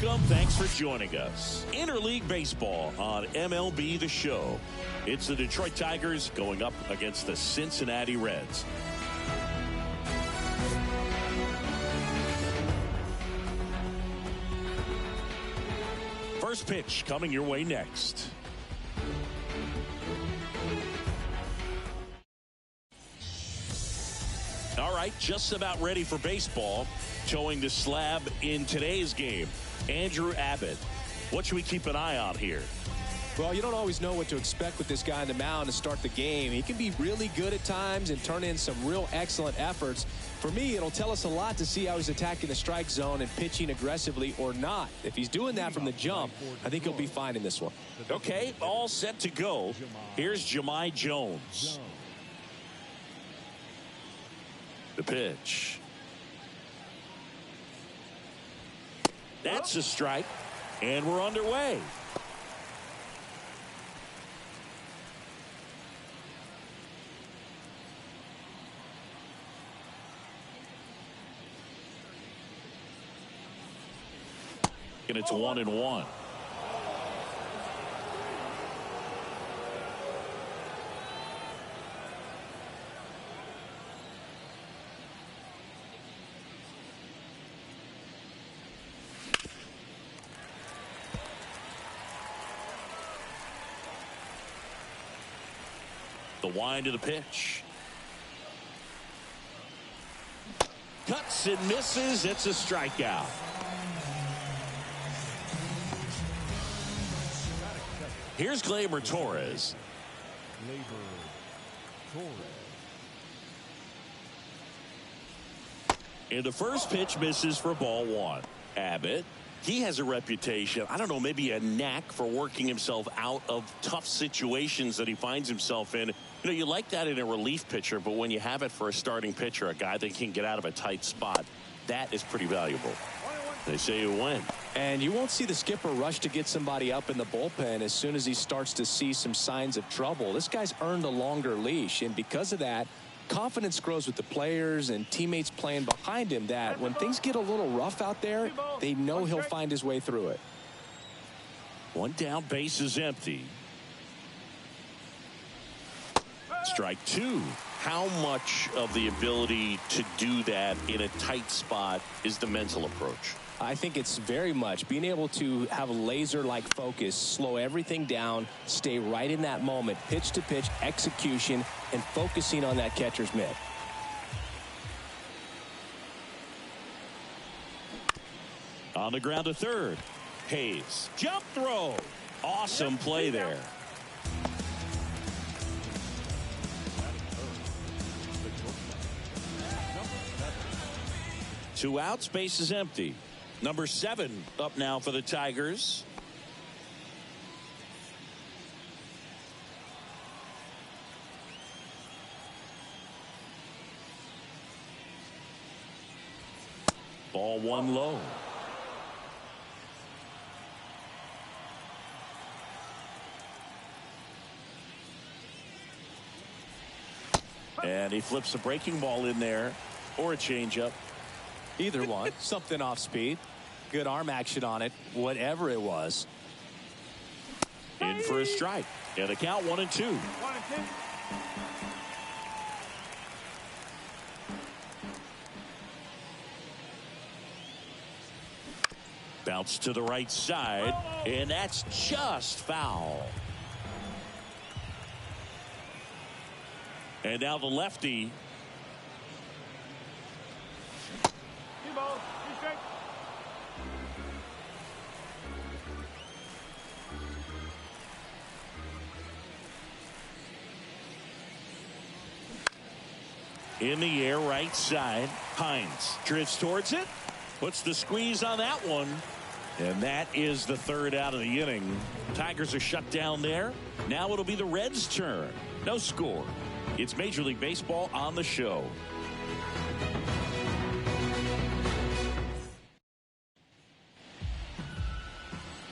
Welcome. Thanks for joining us. Interleague Baseball on MLB The Show. It's the Detroit Tigers going up against the Cincinnati Reds. First pitch coming your way next. All right, just about ready for baseball. Towing the slab in today's game, Andrew Abbott. What should we keep an eye on here? Well, you don't always know what to expect with this guy on the mound to start the game. He can be really good at times and turn in some real excellent efforts. For me, it'll tell us a lot to see how he's attacking the strike zone and pitching aggressively or not. If he's doing that from the jump, I think he'll be fine in this one. Okay, all set to go. Here's Jahmai Jones. The pitch. That's a strike, and we're underway. And it's 1-1. The wind of the pitch. Cuts and misses. It's a strikeout. Here's Gleyber Torres. And the first pitch misses for ball one. Abbott. He has a reputation, I don't know, maybe a knack for working himself out of tough situations that he finds himself in. You know, you like that in a relief pitcher, but when you have it for a starting pitcher, a guy that can get out of a tight spot, that is pretty valuable. They say you win. And you won't see the skipper rush to get somebody up in the bullpen as soon as he starts to see some signs of trouble. This guy's earned a longer leash, and because of that, confidence grows with the players and teammates playing behind him that when things get a little rough out there, they know he'll find his way through it. One down, base is empty. Strike two. How much of the ability to do that in a tight spot is the mental approach? I think it's very much being able to have a laser-like focus, slow everything down, stay right in that moment, pitch to pitch execution, and focusing on that catcher's mitt. On the ground to third. Hayes. Jump throw. Awesome play there. Two outs, base is empty. Number 7 up now for the Tigers. Ball one low. And he flips a breaking ball in there or a changeup. Either one. Something off speed. Good arm action on it, whatever it was. In for a strike. And a count 1-2. Bounce to the right side, and that's just foul. And now the lefty. In the air, right side. Hines drifts towards it. Puts the squeeze on that one. And that is the third out of the inning. Tigers are shut down there. Now it'll be the Reds' turn. No score. It's Major League Baseball on the show.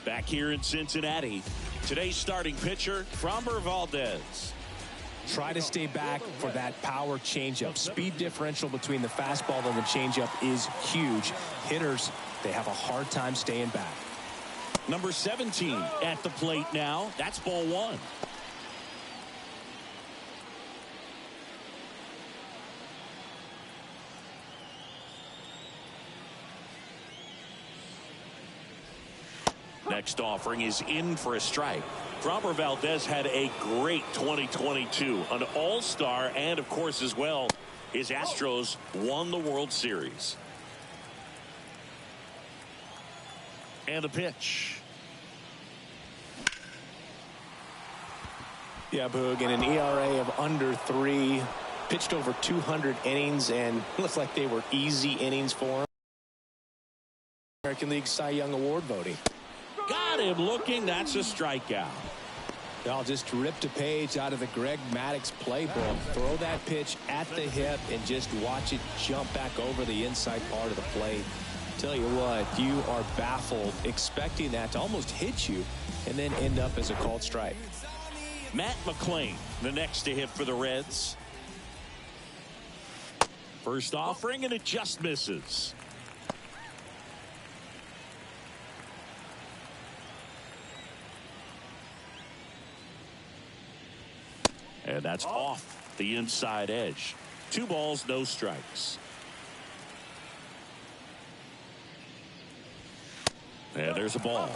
Back here in Cincinnati. Today's starting pitcher, Framber Valdez. try to stay back for that power changeup. Speed differential between the fastball and the changeup is huge. Hitters, they have a hard time staying back. Number 17 at the plate now. That's ball one. Next offering is in for a strike. Robert Valdez had a great 2022, an all-star, and of course as well, his Astros won the World Series. And a pitch. Yeah, Boog, in an ERA of under 3, pitched over 200 innings, and looks like they were easy innings for him. American League Cy Young Award voting. Got him looking. That's a strikeout. I'll just ripped a page out of the Greg Maddux playbook. Throw that pitch at the hip and just watch it jump back over the inside part of the plate. Tell you what, you are baffled expecting that to almost hit you and then end up as a called strike. Matt McClain, the next to hit for the Reds. First offering, and it just misses. And that's off the inside edge. 2 balls, no strikes. And there's a ball.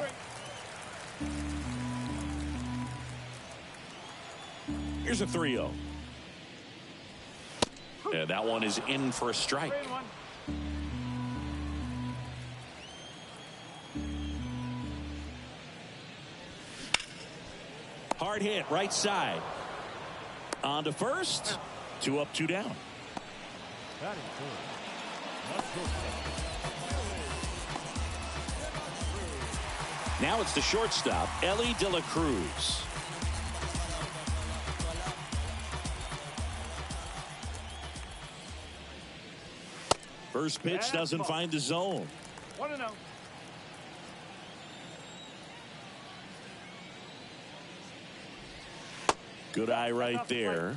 Here's a 3-0. And that one is in for a strike. Hard hit, right side. On to first. 2 up, 2 down. Now it's the shortstop, Ellie De La Cruz. First pitch doesn't find the zone. 1-0. Good eye right there.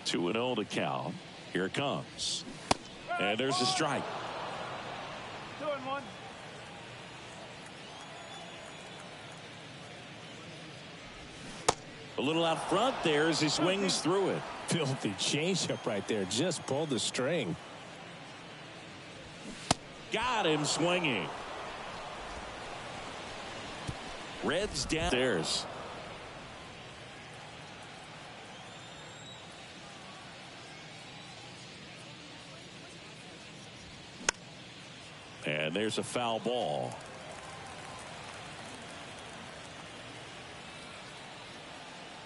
2-0 to count. Here it comes. And there's a strike. 2-1. A little out front there as he swings through it. Filthy changeup right there. Just pulled the string. Got him swinging. Reds downstairs. And there's a foul ball.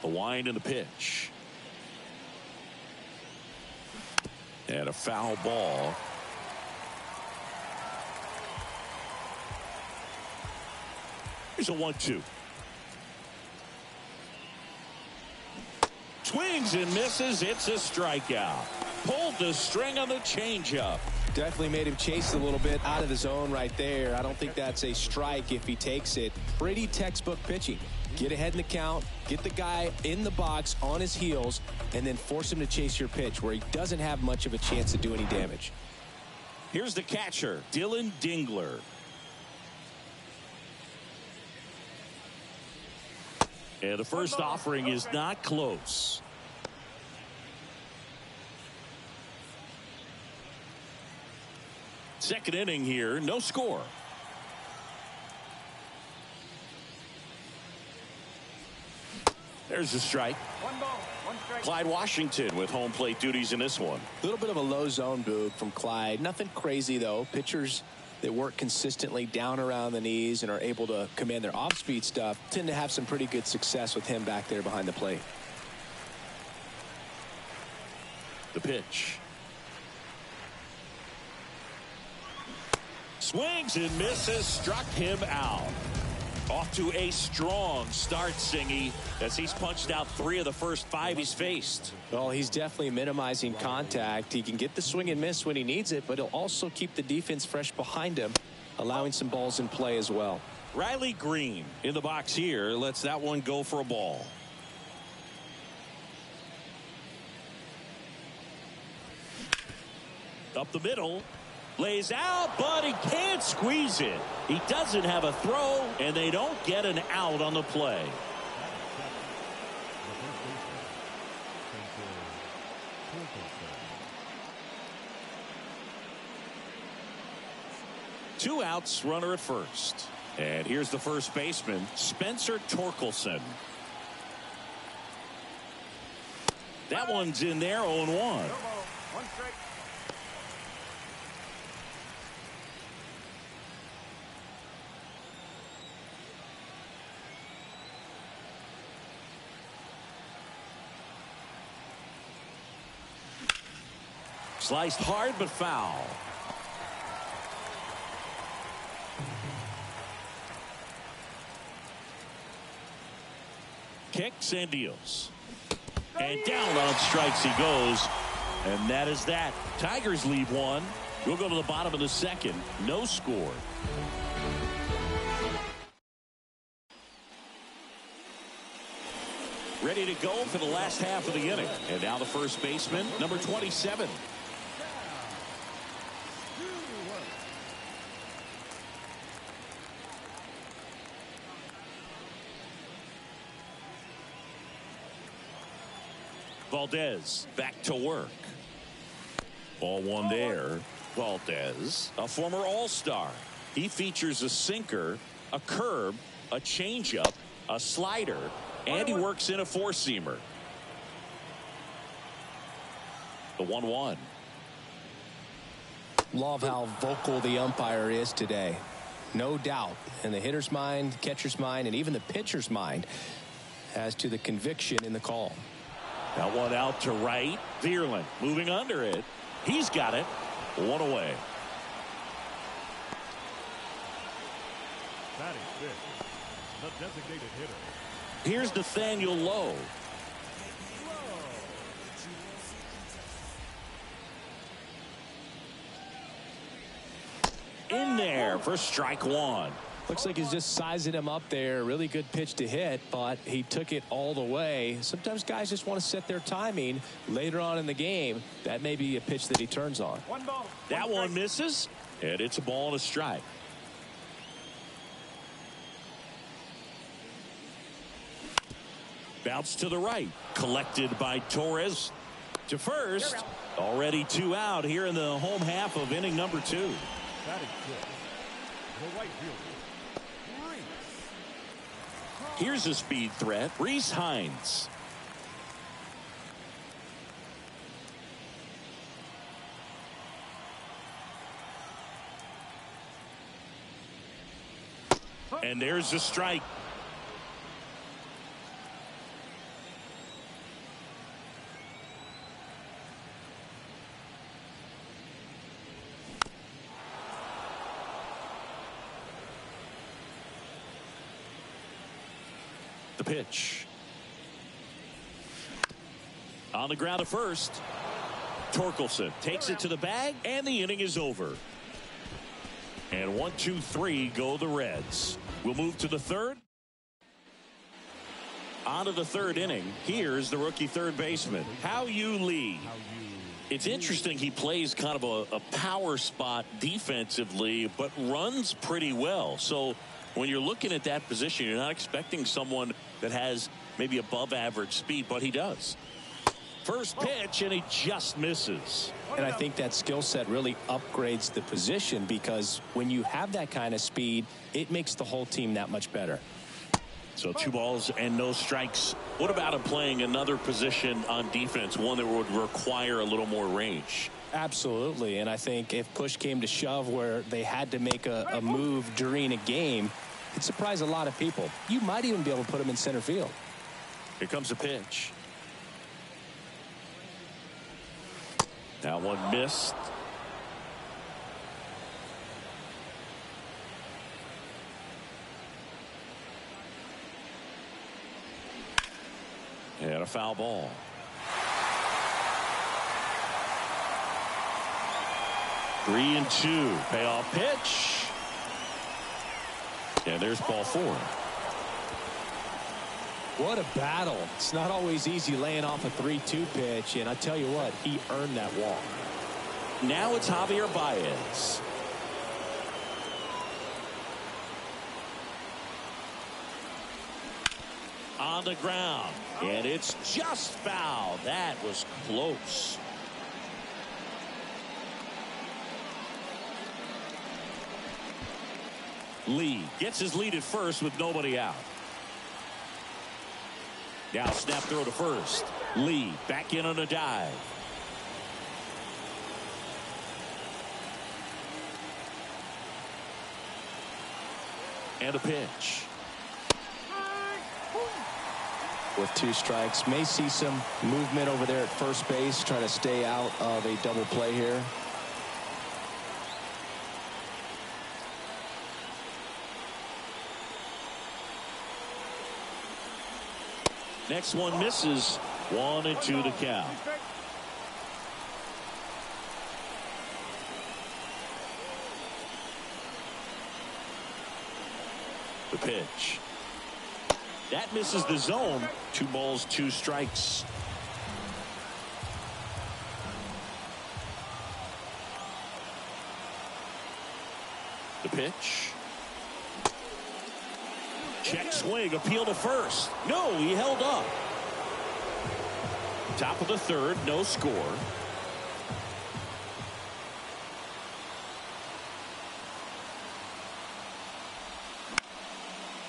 The wind and the pitch. And a foul ball. Here's a 1-2. Swings and misses. It's a strikeout. Pulled the string on the changeup. Definitely made him chase a little bit out of the zone right there. I don't think that's a strike if he takes it. Pretty textbook pitching. Get ahead in the count, get the guy in the box on his heels, and then force him to chase your pitch where he doesn't have much of a chance to do any damage. Here's the catcher, Dylan Dingler. And the first offering is not close. Second inning here, no score. There's a strike. 1 ball, 1 strike. Clyde Washington with home plate duties in this one. A little bit of a low zone, Boog, from Clyde. Nothing crazy, though. Pitchers that work consistently down around the knees and are able to command their off-speed stuff tend to have some pretty good success with him back there behind the plate. The pitch. Swings and misses, struck him out. Off to a strong start, Singy, as he's punched out 3 of the first 5 he's faced. Well, he's definitely minimizing contact. He can get the swing and miss when he needs it, but he'll also keep the defense fresh behind him, allowing some balls in play as well. Riley Green in the box here. Lets that one go for a ball. Up the middle. Lays out, but he can't squeeze it. He doesn't have a throw, and they don't get an out on the play. Two outs, runner at first. And here's the first baseman, Spencer Torkelson. That one's in there, 0-1. One strike. Sliced hard but foul. Kicks and deals. And down on strikes he goes. And that is that. Tigers leave one. We'll go to the bottom of the second. No score. Ready to go for the last half of the inning. And now the first baseman, number 27. Valdez back to work. Ball one there. Valdez, a former all-star. He features a sinker, a curve, a changeup, a slider, and he works in a four-seamer. The 1-1. Love how vocal the umpire is today. No doubt in the hitter's mind, catcher's mind, and even the pitcher's mind as to the conviction in the call. That one out to right. Vierland moving under it. He's got it. One away. Batting fifth, the designated hitter. Here's Nathaniel Lowe. In there for strike one. Looks like he's just sizing him up there. Really good pitch to hit, but he took it all the way. Sometimes guys just want to set their timing later on in the game. That may be a pitch that he turns on. One ball. That one misses, and it's a ball and a strike. Bounce to the right. Collected by Torres. To first. Already two out here in the home half of inning number two. Batting fifth, the right fielder. Here's a speed threat. Reese Hines. And there's a strike. The pitch. On the ground at first. Torkelson takes it to the bag, and the inning is over. And 1, 2, 3 go the Reds. We'll move to the third. On to the third inning. Here's the rookie third baseman, Hao-Yu Lee. It's interesting, he plays kind of a power spot defensively, but runs pretty well. So when you're looking at that position, you're not expecting someone that has maybe above average speed, but he does. First pitch, and he just misses. And I think that skill set really upgrades the position, because when you have that kind of speed, it makes the whole team that much better. So 2 balls and no strikes. What about him playing another position on defense, one that would require a little more range? Absolutely. And I think if push came to shove where they had to make a move during a game, it'd surprise a lot of people. You might even be able to put him in center field. Here comes a pitch. That one missed. And a foul ball. Three and two. Payoff pitch. And there's ball 4. What a battle. It's not always easy laying off a 3-2 pitch, and I tell you what, he earned that walk. Now it's Javier Baez. On the ground, and it's just foul. That was close. Lee gets his lead at first with nobody out. Now snap throw to first. Lee back in on a dive. And a pitch. With 2 strikes, may see some movement over there at first base, trying to stay out of a double play here. Next one misses. 1-2 to count. The pitch. That misses the zone. 2 balls, 2 strikes. The pitch. Check swing, appeal to first. No, he held up. Top of the 3rd, no score.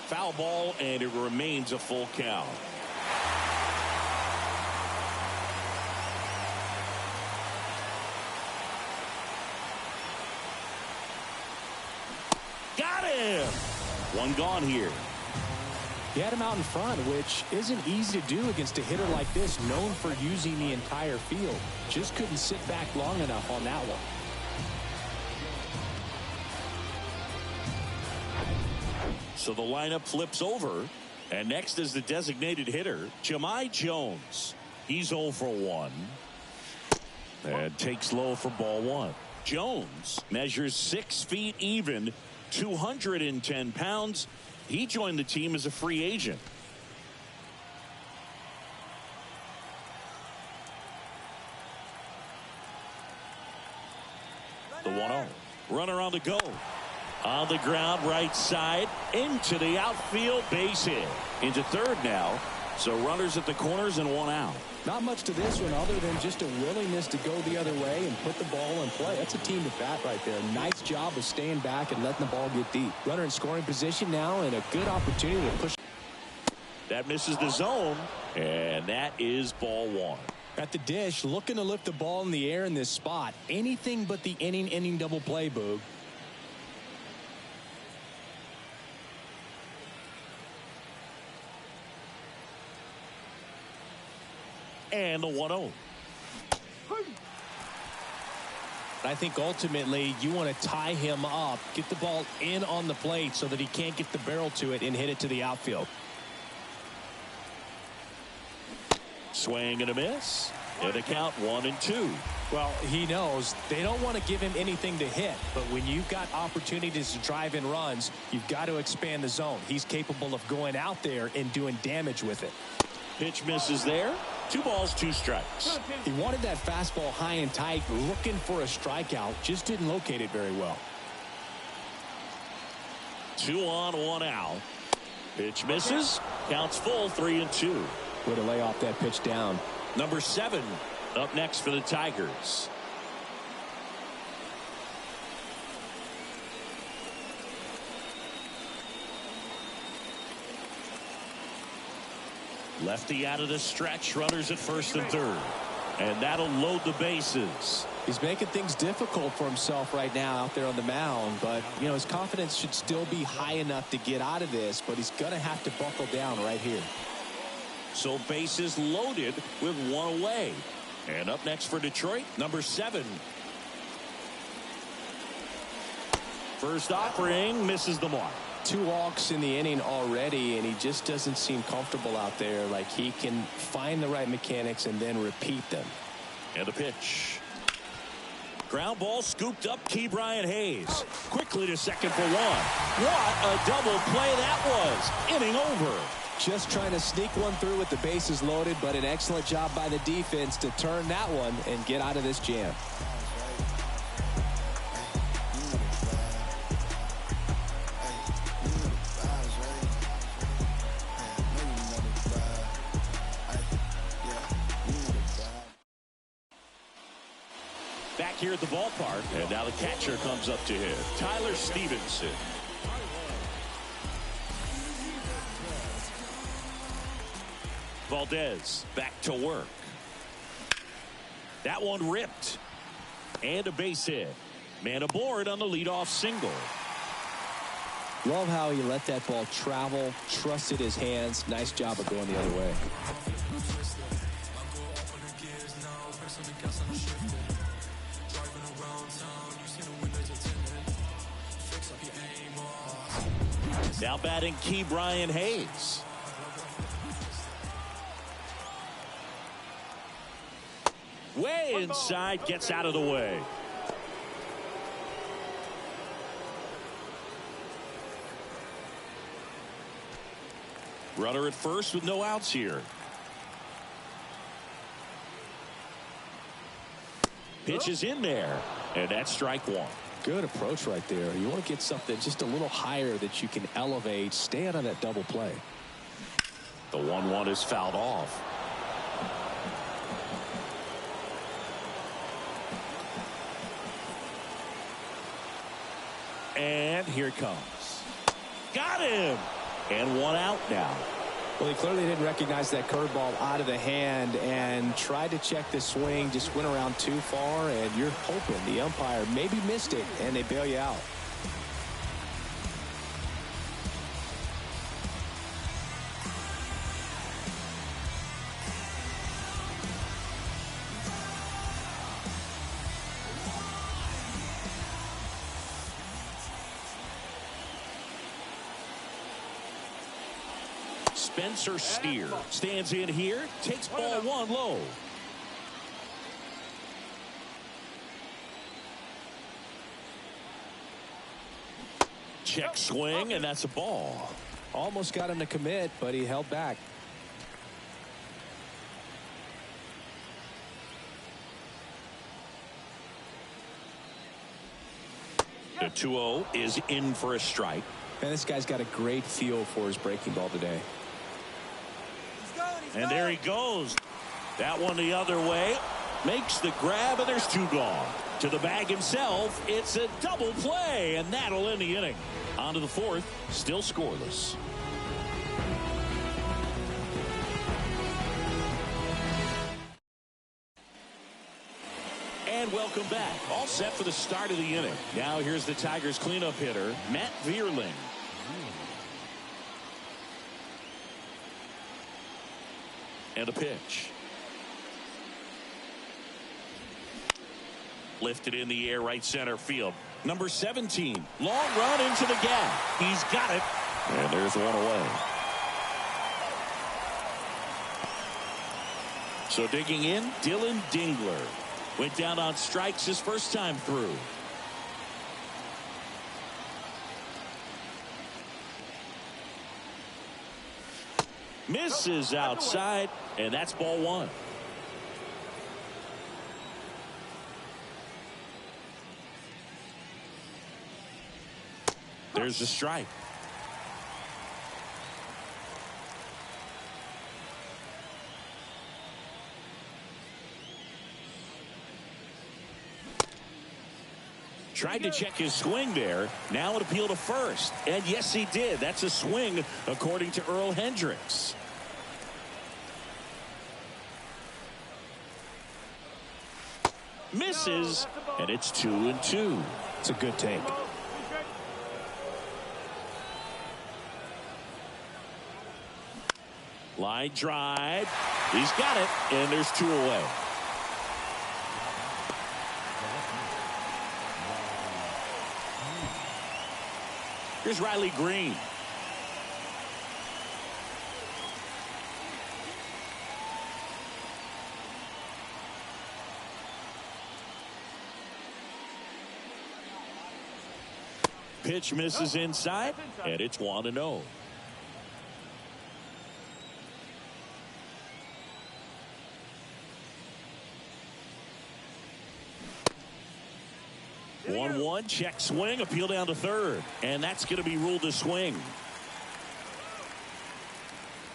Foul ball, and it remains a full count. Got him! 1 gone here. He had him out in front, which isn't easy to do against a hitter like this, known for using the entire field. Just couldn't sit back long enough on that one. So the lineup flips over, and next is the designated hitter, Jahmai Jones. He's 0 for 1. And takes low for ball 1. Jones measures 6 feet even, 210 pounds. He joined the team as a free agent. The 1-0. Runner on the go. On the ground, right side, into the outfield, base hit. Into 3rd now. So runners at the corners and 1 out. Not much to this one other than just a willingness to go the other way and put the ball in play. That's a team to bat right there. Nice job of staying back and letting the ball get deep. Runner in scoring position now, and a good opportunity to push. That misses the zone, and that is ball 1. At the dish, looking to lift the ball in the air in this spot. Anything but the inning double play, Boog. And the 1-0. I think ultimately you want to tie him up, get the ball in on the plate so that he can't get the barrel to it and hit it to the outfield. Swing and a miss. And a count 1-2. Well, he knows they don't want to give him anything to hit, but when you've got opportunities to drive in runs, you've got to expand the zone. He's capable of going out there and doing damage with it. Pitch misses there. 2 balls, 2 strikes. He wanted that fastball high and tight, looking for a strikeout, just didn't locate it very well. 2 on, 1 out. Pitch misses. Counts full, 3-2. Way to lay off that pitch down. Number 7 up next for the Tigers. Lefty out of the stretch, runners at first and 3rd. And that'll load the bases. He's making things difficult for himself right now out there on the mound, but you know his confidence should still be high enough to get out of this, but he's going to have to buckle down right here. So bases loaded with 1 away. And up next for Detroit, number 7. First offering, misses the mark. 2 walks in the inning already, and he just doesn't seem comfortable out there. Like he can find the right mechanics and then repeat them. And a pitch. Ground ball scooped up. Brian Hayes quickly to second for one. What a double play that was. Inning over. Just trying to sneak one through with the bases loaded, but an excellent job by the defense to turn that one and get out of this jam. Back here at the ballpark, and now the catcher comes up to hit. Tyler Stevenson. Valdez back to work. That one ripped. And a base hit. Man aboard on the leadoff single. Love how he let that ball travel, trusted his hands. Nice job of going the other way. Now batting Brian Hayes. Way inside, gets out of the way. Runner at first with no outs here. Pitch is in there, and that's strike one. Good approach right there. You want to get something just a little higher that you can elevate. Stay out of that double play. The 1-1 is fouled off. And here it comes. Got him. And one out now. Well, he clearly didn't recognize that curveball out of the hand and tried to check the swing, just went around too far, and you're hoping the umpire maybe missed it, and they bail you out. Spencer Steer stands in here, takes ball one low. Check swing, and that's a ball. Almost got him to commit, but he held back. The 2-0 is in for a strike. And this guy's got a great feel for his breaking ball today. And there he goes. That one the other way. Makes the grab, and there's two gone. To the bag himself, it's a double play, and that'll end the inning. On to the fourth, still scoreless. And welcome back. All set for the start of the inning. Now here's the Tigers cleanup hitter, Matt Vierling. And a pitch. Lifted in the air, right center field. Number 17, long run into the gap. He's got it. And there's one away. So digging in, Dylan Dingler. Went down on strikes his first time through. Misses outside, and that's ball one. There's the strike. Tried to check his swing there. Now an appeal to first. And yes, he did. That's a swing, according to Earl Hendricks. Misses, and it's 2-2. It's a good take. Line drive. He's got it, and there's two away. Here's Riley Green. pitch misses inside, and it's 1-0. One check swing, appeal down to third, and that's going to be ruled a swing.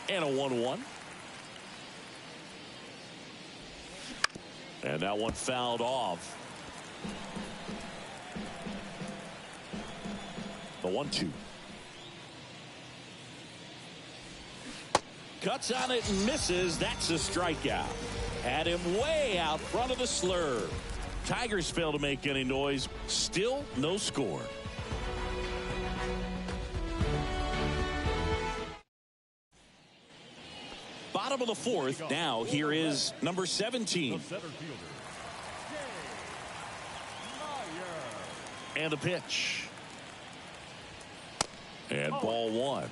And a 1-1. And that one fouled off. The 1-2. Cuts on it and misses. That's a strikeout. Had him way out front of the slur. Tigers fail to make any noise. Still no score. Bottom of the fourth. Now here is number 17. And a pitch. And ball one.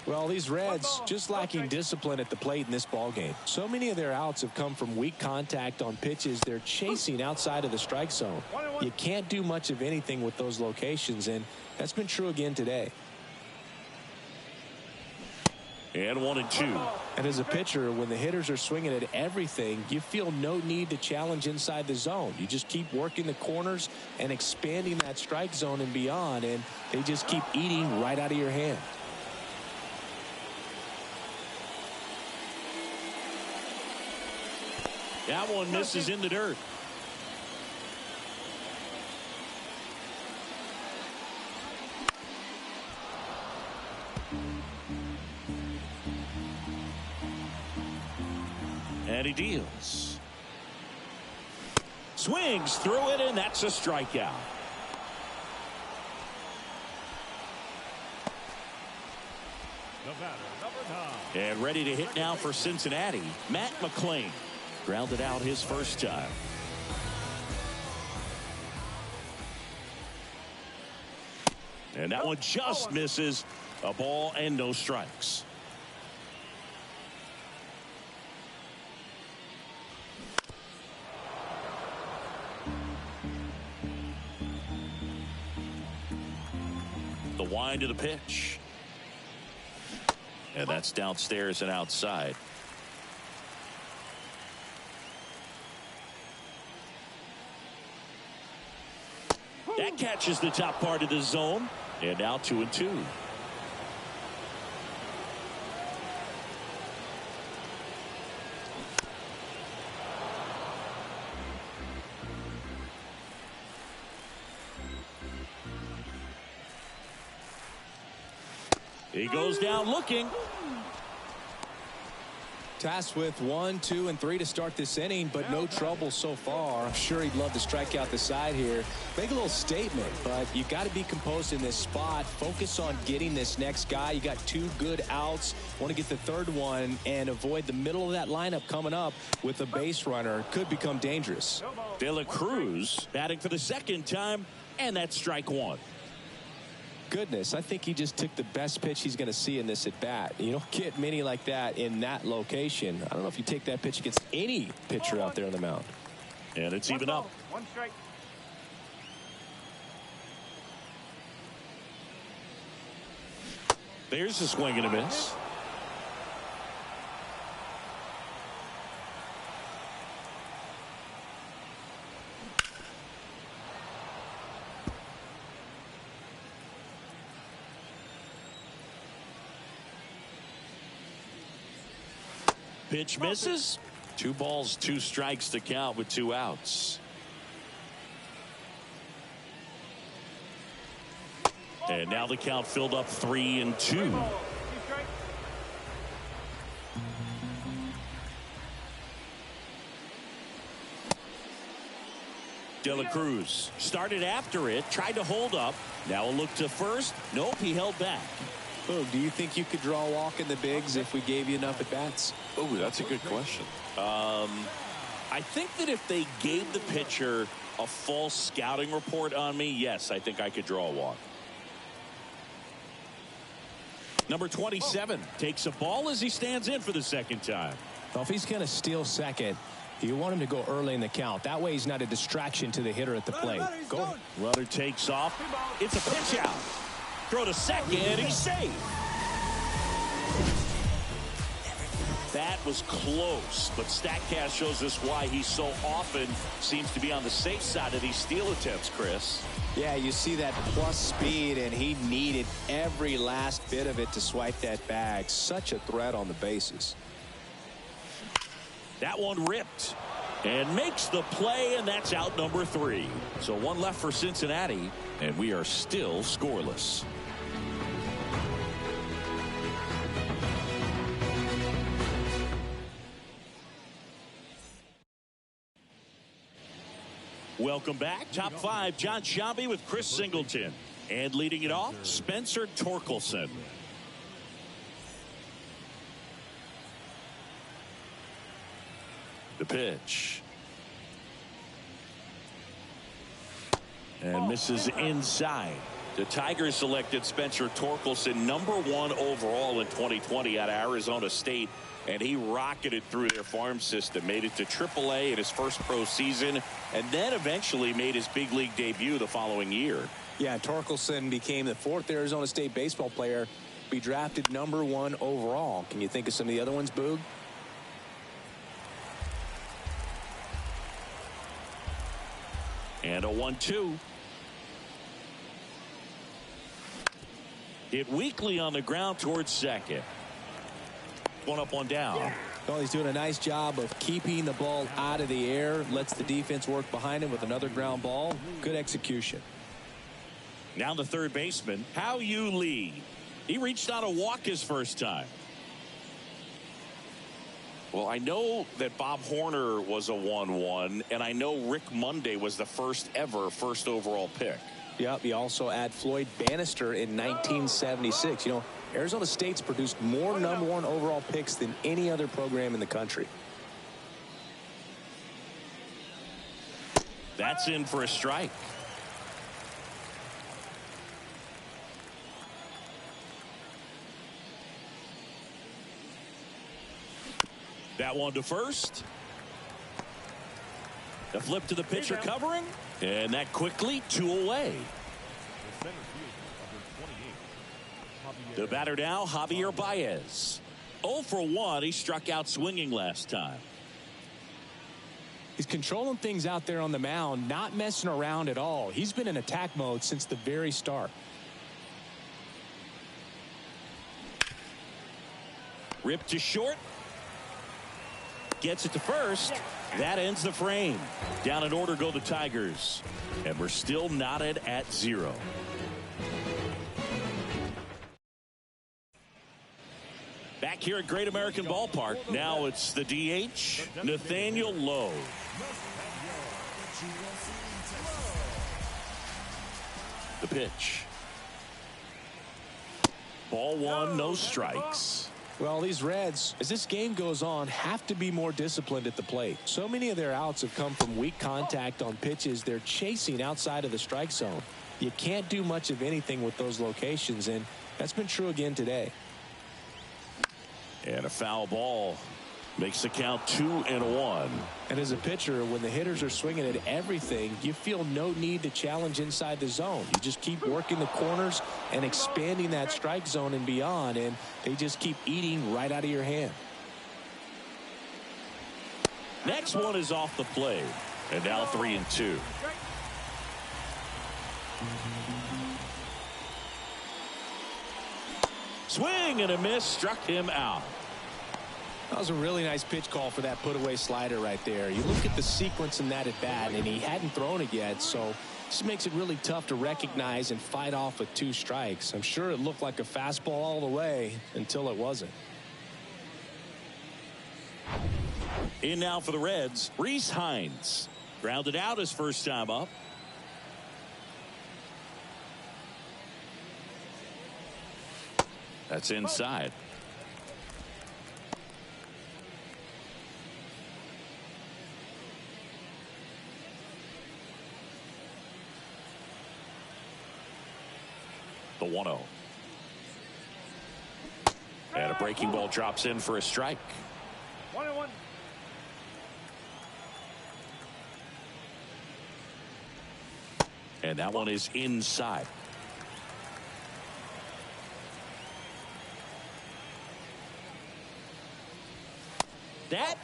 Well, these Reds just lacking discipline at the plate in this ball game. So many of their outs have come from weak contact on pitches they're chasing outside of the strike zone. You can't do much of anything with those locations, and that's been true again today. And 1-2. And as a pitcher, when the hitters are swinging at everything, you feel no need to challenge inside the zone. You just keep working the corners and expanding that strike zone and beyond, and they just keep eating right out of your hand. That one misses in the dirt. And he deals. Swings through it, and that's a strikeout. The batter, number 9. And ready to hit now for Cincinnati, Matt McClain. Grounded out his first time. And that one just misses. A ball and no strikes. The wind of the pitch. And that's downstairs and outside. That catches the top part of the zone. And now 2-2. He goes down looking. Tasked with 1, 2, and 3 to start this inning, but no trouble so far. I'm sure he'd love to strike out the side here. Make a little statement, but you got to be composed in this spot. Focus on getting this next guy. You got 2 good outs. Want to get the third one and avoid the middle of that lineup coming up with a base runner. Could become dangerous. De La Cruz batting for the second time, and that's strike one. Goodness, I think he just took the best pitch he's going to see in this at bat. You don't get many like that in that location. I don't know if you take that pitch against any pitcher out there on the mound. And it's even up. 1 strike. There's a swing and a miss. Pitch misses. 2 balls, 2 strikes to count with 2 outs. And now the count filled up 3-2. De La Cruz started after it, tried to hold up. Now a look to first. Nope, he held back. Oh, do you think you could draw a walk in the bigs if we gave you enough at bats? Oh, that's a good question. I think that if they gave the pitcher a false scouting report on me, yes, I think I could draw a walk. Number 27 takes a ball as he stands in for the second time. Well, if he's going to steal second, you want him to go early in the count. That way he's not a distraction to the hitter at the plate. Go. Runner takes off. It's a pitch out. Throw to second. He's safe. That was close, but StatCast shows us why he so often seems to be on the safe side of these steal attempts, Chris. Yeah, you see that plus speed, and he needed every last bit of it to swipe that bag. Such a threat on the bases. That one ripped and makes the play, and that's out number 3. So one left for Cincinnati, and we are still scoreless. Welcome back. Top 5, John Sciambi with Chris Singleton. And leading it off, Spencer Torkelson. The pitch. And misses inside. The Tigers selected Spencer Torkelson #1 overall in 2020 out of Arizona State. And he rocketed through their farm system, made it to AAA in his first pro season, and then eventually made his big league debut the following year. Yeah, Torkelson became the 4th Arizona State baseball player to be drafted #1 overall. Can you think of some of the other ones, Boog? And a 1-2. Hit weakly on the ground towards second. One up, one down. Well, he's doing a nice job of keeping the ball out of the air. Lets the defense work behind him with another ground ball. Good execution. Now the third baseman, How You Lee. He reached out a walk his first time. Well, I know that Bob Horner was a 1-1, and I know Rick Monday was the first overall pick. Yep, you also add Floyd Bannister in 1976. You know, Arizona State's produced more #1 overall picks than any other program in the country. That's in for a strike. That one to first. The flip to the pitcher covering. And that quickly 2 away. The batter now, Javier Baez. 0 for 1. He struck out swinging last time. He's controlling things out there on the mound, not messing around at all. He's been in attack mode since the very start. Ripped to short. Gets it to first. That ends the frame. Down in order go the Tigers. And we're still knotted at 0. Back here at Great American Ballpark. Now it's the DH, Nathaniel Lowe. The pitch. Ball 1, no strikes. Well, these Reds, as this game goes on, have to be more disciplined at the plate. So many of their outs have come from weak contact on pitches they're chasing outside of the strike zone. You can't do much of anything with those locations, and that's been true again today. And a foul ball makes the count 2-1. And as a pitcher, when the hitters are swinging at everything, you feel no need to challenge inside the zone. You just keep working the corners and expanding that strike zone and beyond, and they just keep eating right out of your hand. Next one is off the plate. And now 3-2. Swing and a miss, struck him out. That was a really nice pitch call for that put-away slider right there. You look at the sequence in that at-bat, and he hadn't thrown it yet, so this makes it really tough to recognize and fight off with 2 strikes. I'm sure it looked like a fastball all the way until it wasn't. In now for the Reds, Rhys Hines. Grounded out his first time up. That's inside. The 1-0. And a breaking ball drops in for a strike. 1-1. And that one is inside.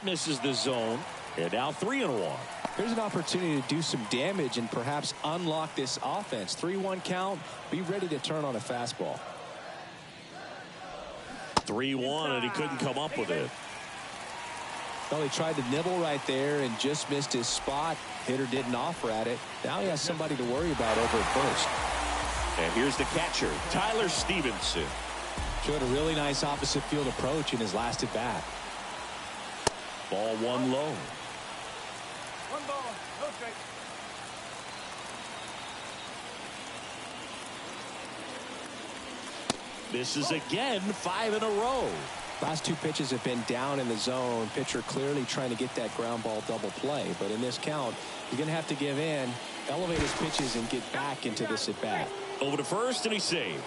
That misses the zone. And now 3-1. Here's an opportunity to do some damage and perhaps unlock this offense. 3-1 count. Be ready to turn on a fastball. 3-1, and he couldn't come up with it. Well, he tried to nibble right there and just missed his spot. Hitter didn't offer at it. Now he has somebody to worry about over at first. And here's the catcher, Tyler Stevenson. Showed a really nice opposite field approach in his last at bat. Ball one low. One ball, no strike. This is again 5 in a row. Last two pitches have been down in the zone. Pitcher clearly trying to get that ground ball double play. But in this count, he's going to have to give in, elevate his pitches, and get back into this at bat. Over to first, and he's saved.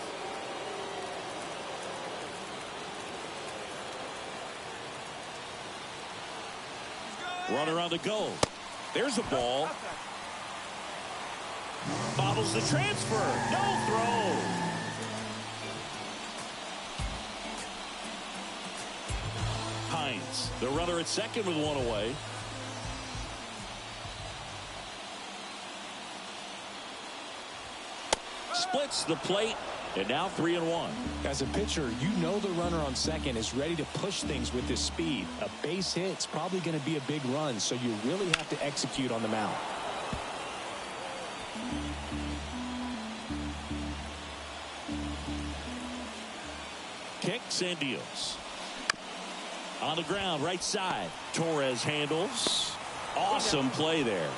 Runner on the go. There's a ball. Bobbles the transfer. No throw. Hines, the runner at second with one away. Splits the plate, and now 3-1. As a pitcher, you know the runner on second is ready to push things with his speed. A base hit's probably going to be a big run, so you really have to execute on the mound. Kicks and deals. On the ground, right side. Torres handles. Awesome play there.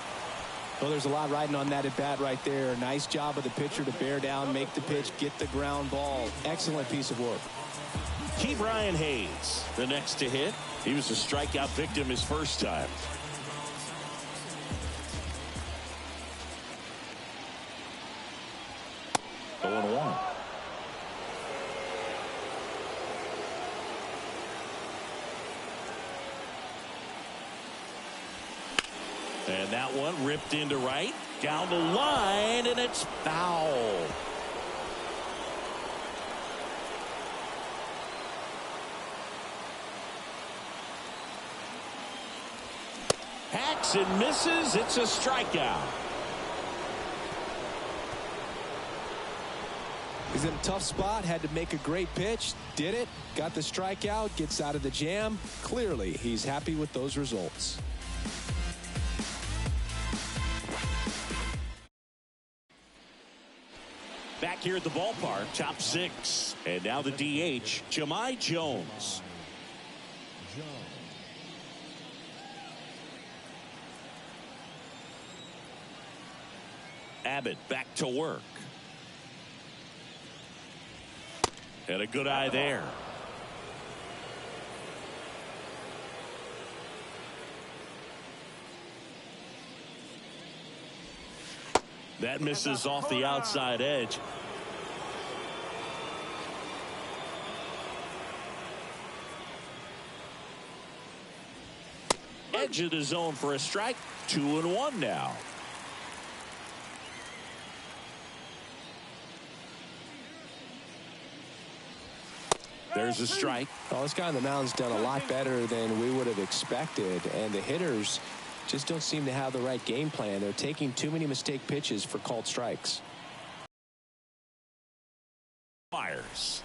Well, there's a lot riding on that at bat right there. Nice job of the pitcher to bear down, make the pitch, get the ground ball. Excellent piece of work. Key Brian Hayes, the next to hit. He was a strikeout victim his first time. Going 1. And that one ripped into right, down the line, and it's foul. Hacks and misses. It's a strikeout. He's in a tough spot, had to make a great pitch, did it, got the strikeout, gets out of the jam. Clearly, he's happy with those results. Back here at the ballpark, top 6. And now the DH, Jahmai Jones. Abbott back to work. And a good eye there. That misses off the outside edge. Edge of the zone for a strike. 2-1 now. There's a strike. Well, this guy on the mound's done a lot better than we would have expected, and the hitters just don't seem to have the right game plan. They're taking too many mistake pitches for called strikes. Fires.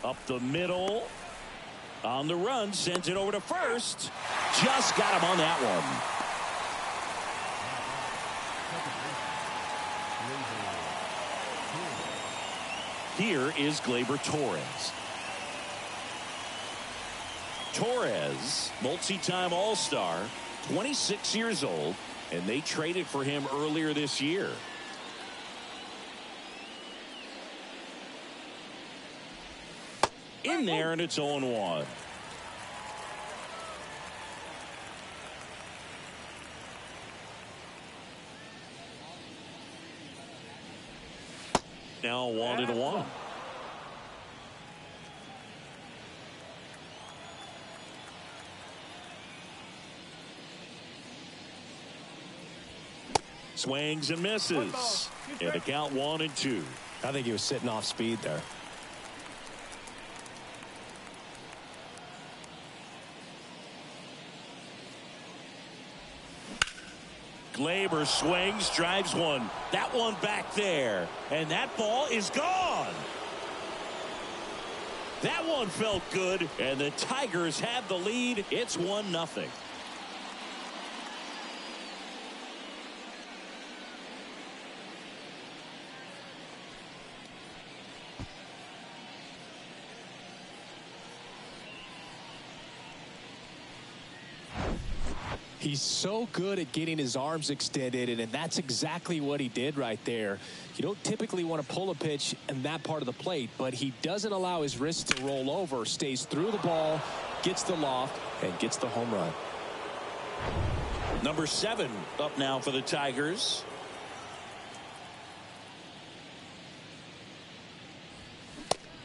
Up the middle. On the run, sends it over to first. Just got him on that one. Here is Gleyber Torres. Torres, multi-time All-Star, 26 years old, and they traded for him earlier this year. In there, and it's 0-1. Now 1-1. Swings and misses. And the count 1-2. I think he was sitting off speed there. Glaber swings, drives one. That one back there. And that ball is gone. That one felt good, and the Tigers have the lead. It's 1-0. He's so good at getting his arms extended, and that's exactly what he did right there. You don't typically want to pull a pitch in that part of the plate, but he doesn't allow his wrist to roll over, stays through the ball, gets the loft, and gets the home run. Number 7 up now for the Tigers.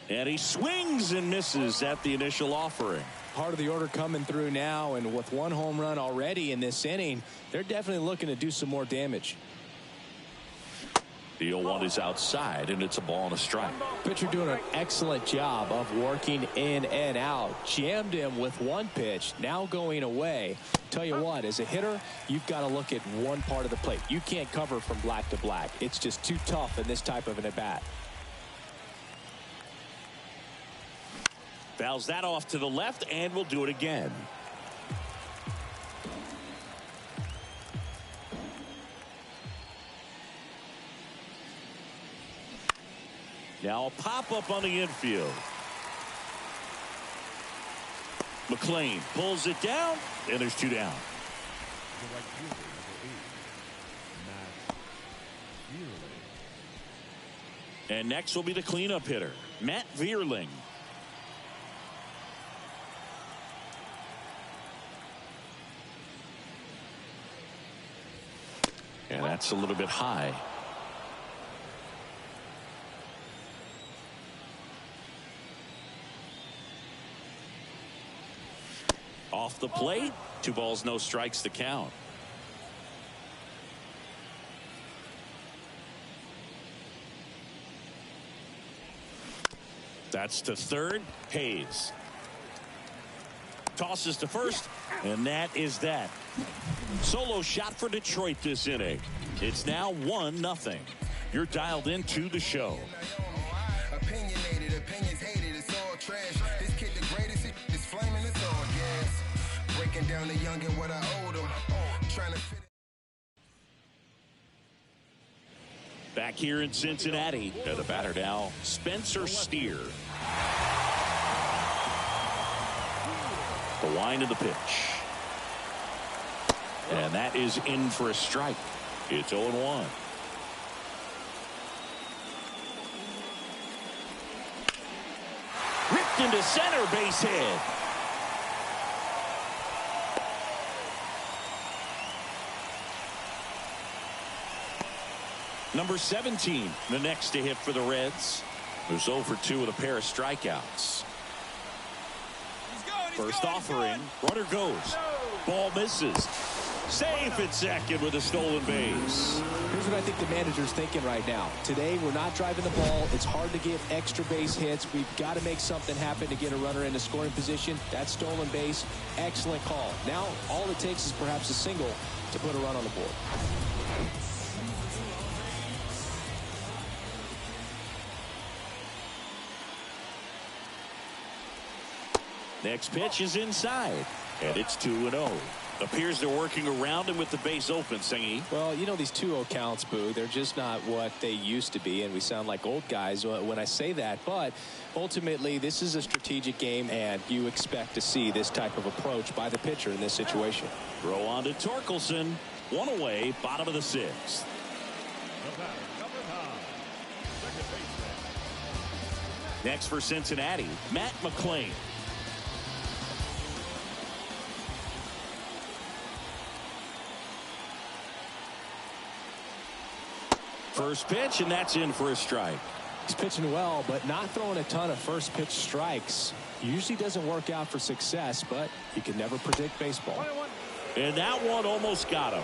And he swings and misses at the initial offering. Part of the order coming through now, and with 1 home run already in this inning, they're definitely looking to do some more damage. The 0-1 is outside, and it's a ball and a strike. Pitcher doing an excellent job of working in and out. Jammed him with 1 pitch, now going away. Tell you what, as a hitter, you've got to look at one part of the plate. You can't cover from black to black. It's just too tough in this type of an at-bat. Fouls that off to the left, and we'll do it again. Now a pop-up on the infield. McLean pulls it down, and there's 2 down. And next will be the cleanup hitter, Matt Vierling. And that's a little bit high. Off the plate, 2 balls, no strikes to count. That's to third. Hayes tosses to first, and that is that. Solo shot for Detroit this inning. It's now 1-0. You're dialed into the show. Opinionated, opinions hated, it's all trash. This kid the greatest, it's flaming, it's all gas. Breaking down the young and what I owed him. Trying to fit it. Back here in Cincinnati, and the batter now, Spencer Steer. The wind of the pitch. And that is in for a strike. It's 0-1. Ripped into center, base hit. Number 17, the next to hit for the Reds. Who's 0 for 2 with a pair of strikeouts. First offering, runner goes. Ball misses. Safe at second with a stolen base. Here's what I think the manager's thinking right now. Today, we're not driving the ball. It's hard to get extra base hits. We've got to make something happen to get a runner into scoring position. That stolen base, excellent call. Now, all it takes is perhaps a single to put a run on the board. Next pitch is inside, and it's 2-0. Appears they're working around him with the base open, Singy. Well, you know, these 2-0 counts, Boo, they're just not what they used to be, and we sound like old guys when I say that. But ultimately, this is a strategic game, and you expect to see this type of approach by the pitcher in this situation. Throw on to Torkelson. 1 away, bottom of the 6th. Next for Cincinnati, Matt McLean. First pitch, and that's in for a strike. He's pitching well, but not throwing a ton of first pitch strikes. Usually doesn't work out for success, but you can never predict baseball. And that one almost got him.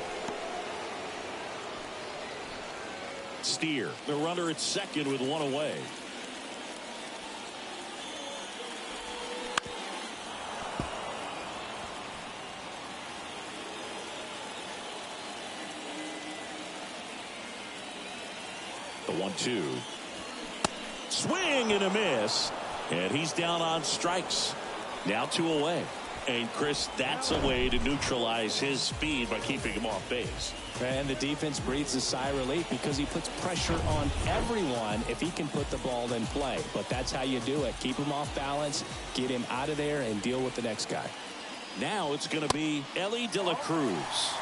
Steer, the runner at second with 1 away. 1-2. Swing and a miss. And he's down on strikes. Now 2 away. And Chris, that's a way to neutralize his speed by keeping him off base. And the defense breathes a sigh of relief because he puts pressure on everyone if he can put the ball in play. But that's how you do it. Keep him off balance, get him out of there, and deal with the next guy. Now it's going to be Ellie De La Cruz.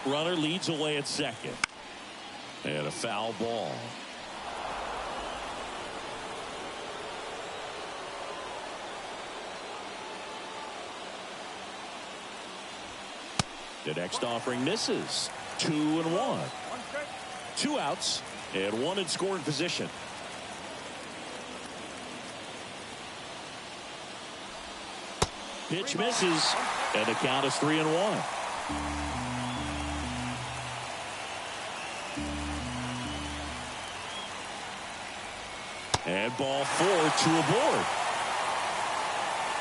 Runner leads away at second. And a foul ball. The next offering misses. 2-1. 2 outs and 1 in scoring position. Pitch misses and the count is 3-1. And ball 4, 2 aboard.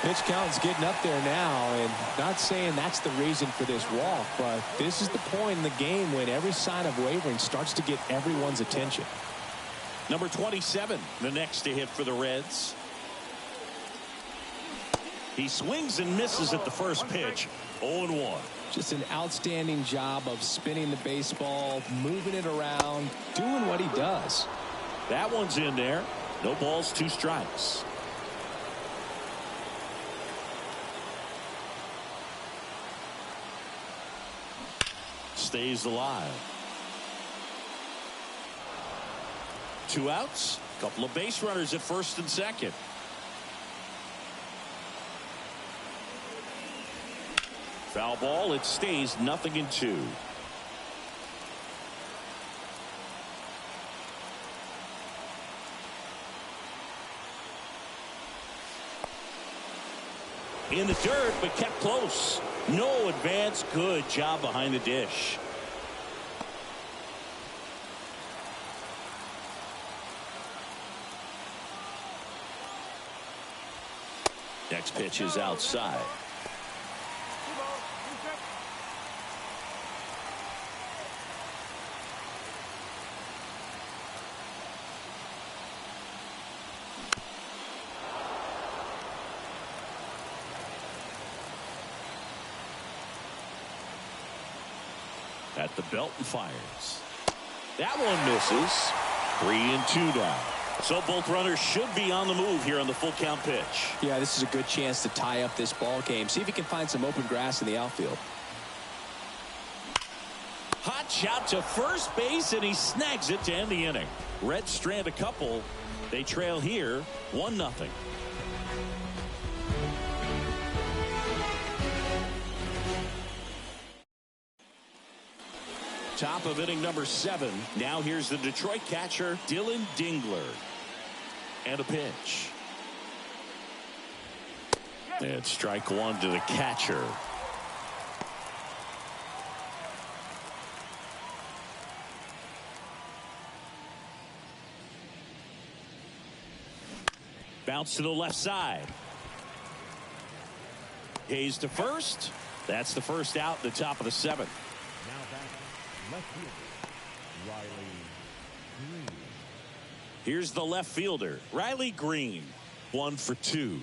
Pitch count's getting up there now, and not saying that's the reason for this walk, but this is the point in the game when every sign of wavering starts to get everyone's attention. Number 27, the next to hit for the Reds. He swings and misses at the first pitch. 0-1. Just an outstanding job of spinning the baseball, moving it around, doing what he does. That one's in there. No balls, 2 strikes. Stays alive. 2 outs. Couple of base runners at first and second. Foul ball. It stays 0-2. In the dirt, but kept close. No advance. Good job behind the dish. Next pitch is outside. At the belt and fires. That one misses. 3-2 now. So both runners should be on the move here on the full count pitch. Yeah, this is a good chance to tie up this ball game. See if he can find some open grass in the outfield. Hot shot to first base, and he snags it to end the inning. Reds strand a couple. They trail here 1-0. Top of inning number 7. Now here's the Detroit catcher, Dylan Dingler. And a pitch. And strike 1 to the catcher. Bounce to the left side. Hayes to first. That's the first out at the top of the 7th. Now back, left fielder, Riley Green. Here's the left fielder, Riley Green. 1 for 2.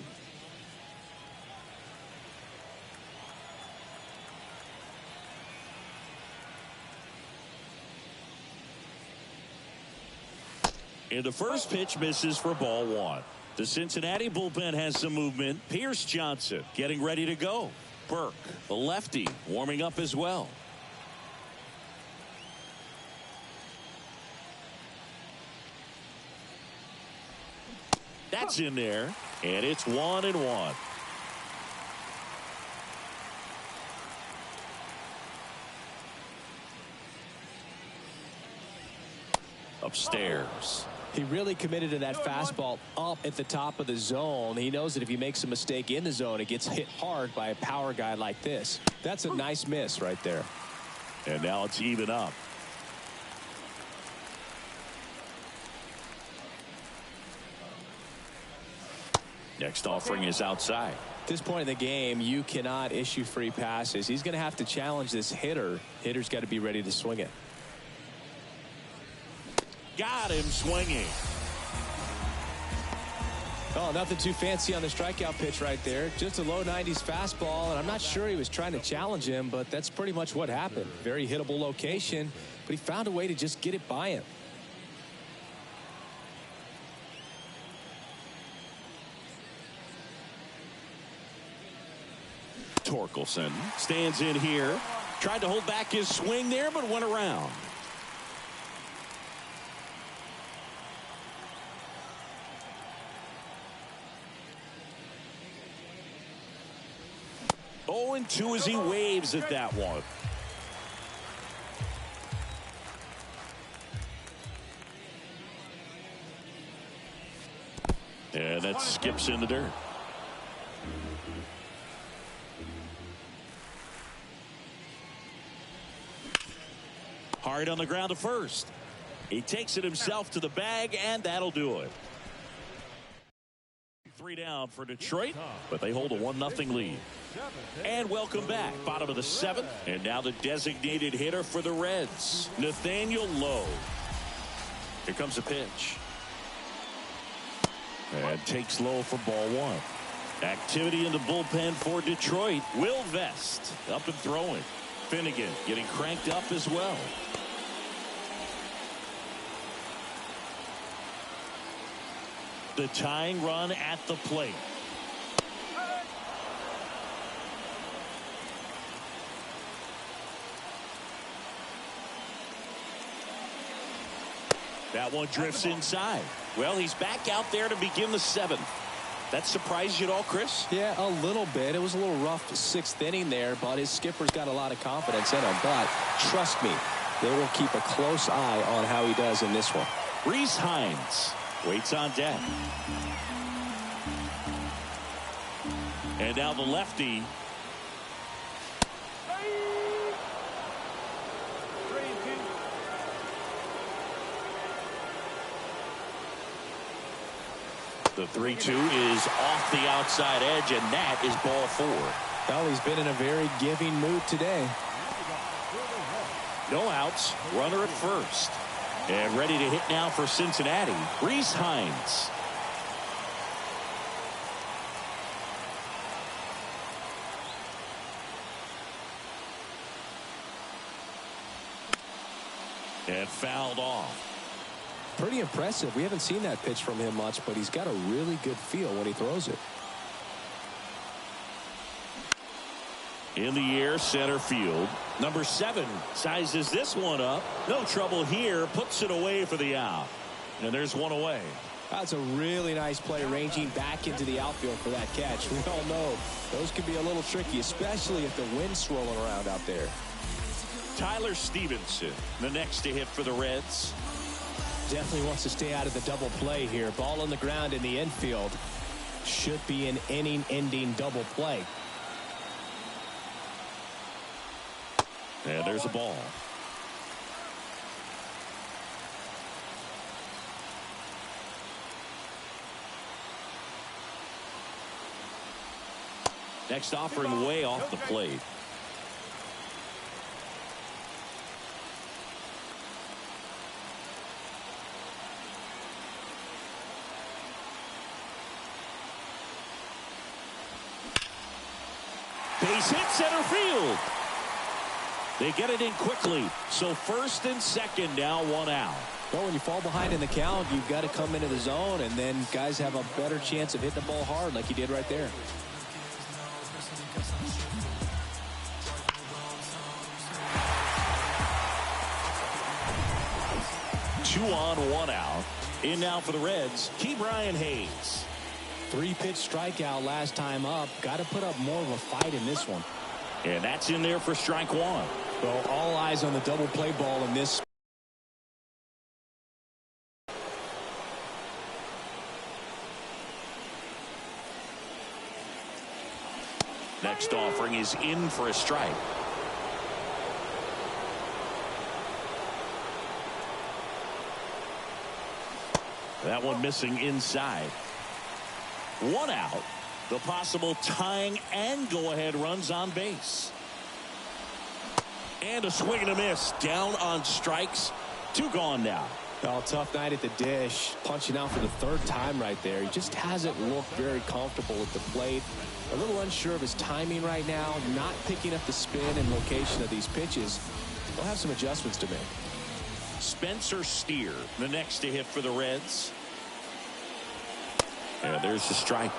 And the first pitch misses for ball 1. The Cincinnati bullpen has some movement. Pierce Johnson getting ready to go. Burke, the lefty, warming up as well. That's in there, and it's 1-1. Upstairs. He really committed to that fastball up at the top of the zone. He knows that if he makes a mistake in the zone, it gets hit hard by a power guy like this. That's a nice miss right there. And now it's even up. Next offering is outside. At this point in the game, you cannot issue free passes. He's going to have to challenge this hitter. Hitter's got to be ready to swing it. Got him swinging. Oh, nothing too fancy on the strikeout pitch right there. Just a low 90s fastball, and I'm not sure he was trying to challenge him, but that's pretty much what happened. Very hittable location, but he found a way to just get it by him. Torkelson stands in here. Tried to hold back his swing there, but went around. Oh, and 2 as he waves at that one. And that skips in the dirt. Hard on the ground to first. He takes it himself to the bag, and that'll do it. 3 down for Detroit, but they hold a 1-0 lead. And welcome back. Bottom of the 7th, and now the designated hitter for the Reds, Nathaniel Lowe. Here comes a pitch. And takes low for ball 1. Activity in the bullpen for Detroit. Will Vest up and throwing. Finnegan getting cranked up as well. The tying run at the plate. That one drifts inside. Well, he's back out there to begin the 7th. That surprised you at all, Chris? Yeah, a little bit. It was a little rough 6th inning there, but his skipper's got a lot of confidence in him. But trust me, they will keep a close eye on how he does in this one. Reese Hines waits on deck. And now the lefty. The 3-2 is off the outside edge, and that is ball 4. Well, he's been in a very giving mood today. No outs, runner at first. And ready to hit now for Cincinnati, Reese Hines. And fouled off. Pretty impressive. We haven't seen that pitch from him much, but he's got a really good feel when he throws it. In the air, center field. Number 7 sizes this one up. No trouble here. Puts it away for the out. And there's one away. That's a really nice play, ranging back into the outfield for that catch. We all know those can be a little tricky, especially if the wind's swirling around out there. Tyler Stevenson, the next to hit for the Reds. Definitely wants to stay out of the double play here. Ball on the ground in the infield. Should be an inning-ending double play. And there's a ball. Next offering way off the plate. Base hit center field. They get it in quickly. So first and second now, 1 out. Well, when you fall behind in the count, you've got to come into the zone, and then guys have a better chance of hitting the ball hard like he did right there. Two on, 1 out. In now for the Reds, Ke'Bryan Hayes. 3-pitch strikeout last time up. Got to put up more of a fight in this one. And that's in there for strike 1. Well, all eyes on the double play ball in this. Next offering is in for a strike. That one missing inside. One out. The possible tying and go-ahead runs on base. And a swing and a miss. Down on strikes. 2 gone now. Oh, tough night at the dish. Punching out for the 3rd time right there. He just hasn't looked very comfortable at the plate. A little unsure of his timing right now. Not picking up the spin and location of these pitches. He'll have some adjustments to make. Spencer Steer, the next to hit for the Reds. And there's the strike.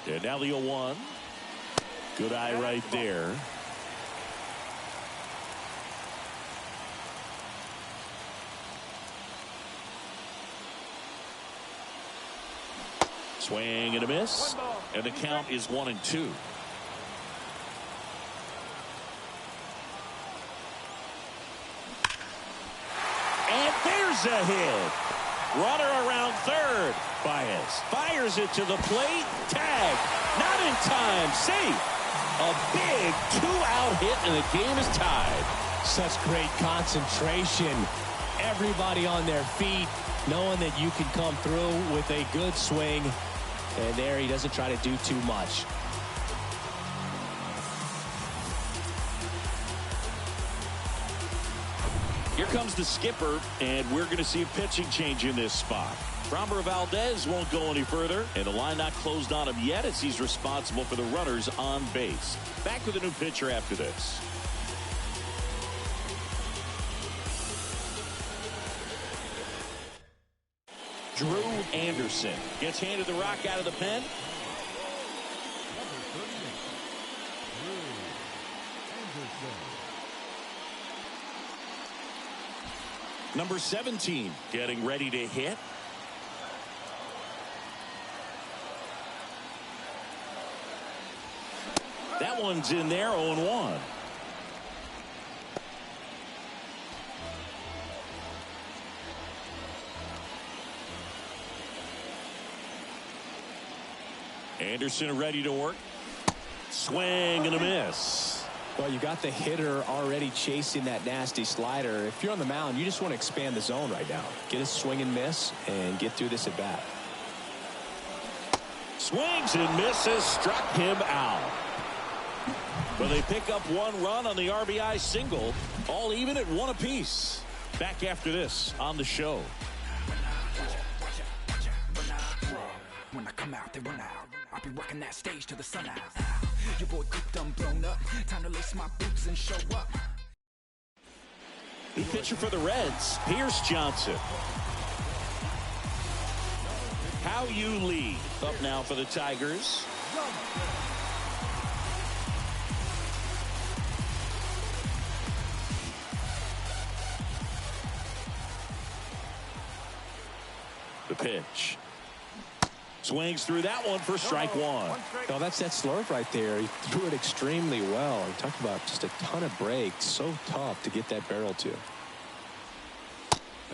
And now the 0-1. Good eye right there. Swing and a miss. And the count is 1-2. And there's a hit. Runner around third. Baez fires it to the plate. Tag. Not in time. Safe. A big 2-out hit and the game is tied. Such great concentration. Everybody on their feet, knowing that you can come through with a good swing. And there he doesn't try to do too much. Here comes the skipper, and we're going to see a pitching change in this spot. Framber Valdez won't go any further, and the line not closed on him yet as he's responsible for the runners on base. Back with a new pitcher after this. Drew Anderson gets handed the rock out of the pen. Number 17 getting ready to hit. That one's in there, 0-1. Anderson ready to work. Swing and a miss. Well, you got the hitter already chasing that nasty slider. If you're on the mound, you just want to expand the zone right now. Get a swing and miss and get through this at bat. Swings and misses, struck him out. But they pick up 1 run on the RBI single, all even at 1 apiece. Back after this on the show. When I come out, they run out. I'll be rocking that stage till the sun out. Your boy cooked, done blown up. Time to lace my boots and show up. New pitcher for the Reds, Pierce Johnson. How you lead up now for the Tigers. The pitch. Swings through that one for strike 1. Oh, that's that slurve right there. He threw it extremely well. He talked about just a ton of breaks. So tough to get that barrel to.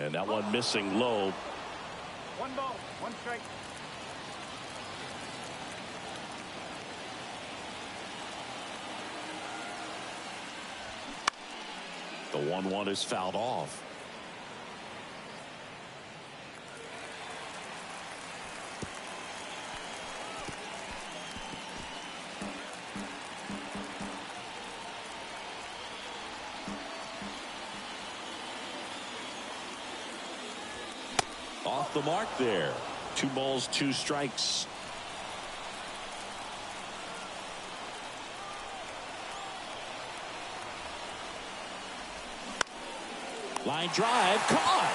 And that one missing low. 1 ball, 1 strike. The 1-1 is fouled off. Off the mark there. 2 balls, 2 strikes. Line drive caught.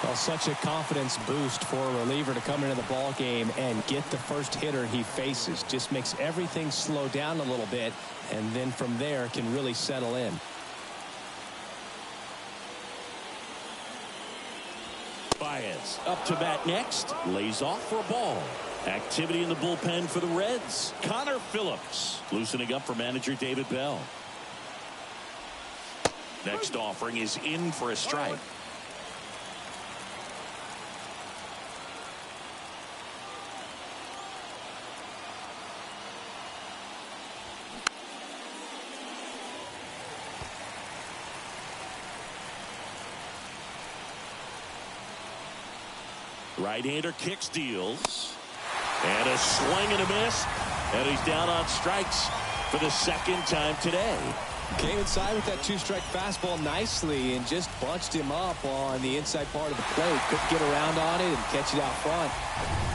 Well, such a confidence boost for a reliever to come into the ball game and get the first hitter he faces. Just makes everything slow down a little bit, and then from there can really settle in. Baez up to bat next. Lays off for a ball. Activity in the bullpen for the Reds. Connor Phillips loosening up for manager David Bell. Next offering is in for a strike. Right-hander kicks, deals. And a swing and a miss. And he's down on strikes for the second time today. Came inside with that two-strike fastball nicely and just bunched him up on the inside part of the plate. Couldn't get around on it and catch it out front.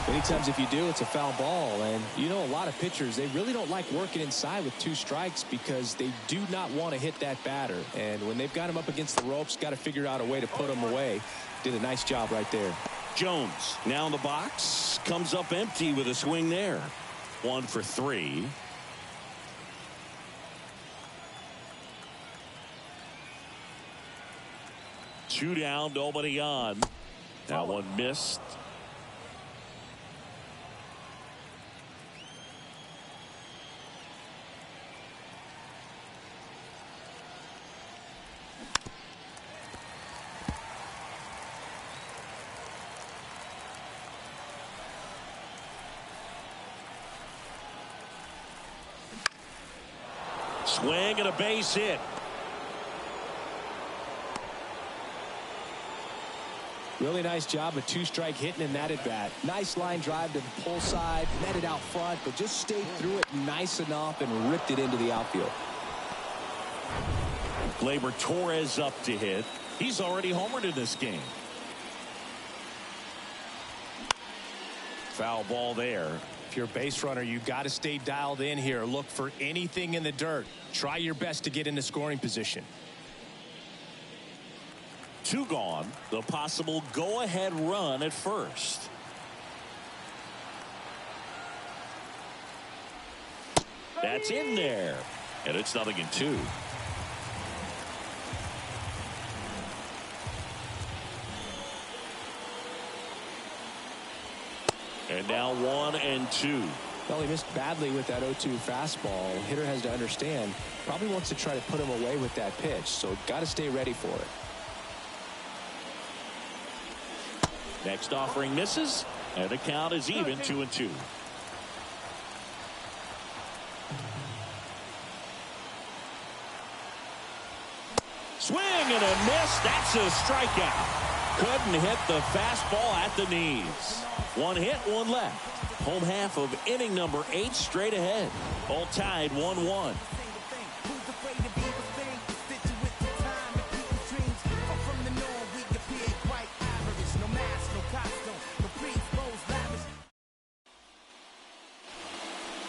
Many times if you do, it's a foul ball. And you know, a lot of pitchers, they really don't like working inside with two strikes because they do not want to hit that batter. And when they've got him up against the ropes, got to figure out a way to put him away. Did a nice job right there. Jones now in the box, comes up empty with a swing there. 1 for 3. Two down, nobody on. That one missed. Swing and a base hit. Really nice job of two-strike hitting in that at-bat. Nice line drive to the pull side, netted out front, but just stayed through it nice enough and ripped it into the outfield. Gleyber Torres up to hit. He's already homered in this game. Foul ball there. If you're a base runner, you've got to stay dialed in here. Look for anything in the dirt. Try your best to get into scoring position. 2 gone. The possible go-ahead run at first. That's in there. And it's 0-2. And now 1-2. Well, he missed badly with that 0-2 fastball. Hitter has to understand, probably wants to try to put him away with that pitch, so got to stay ready for it. Next offering misses, and the count is even 2-2. Swing and a miss. That's a strikeout. Couldn't hit the fastball at the knees. 1 hit, 1 left. Home half of inning number 8 straight ahead. All tied 1-1.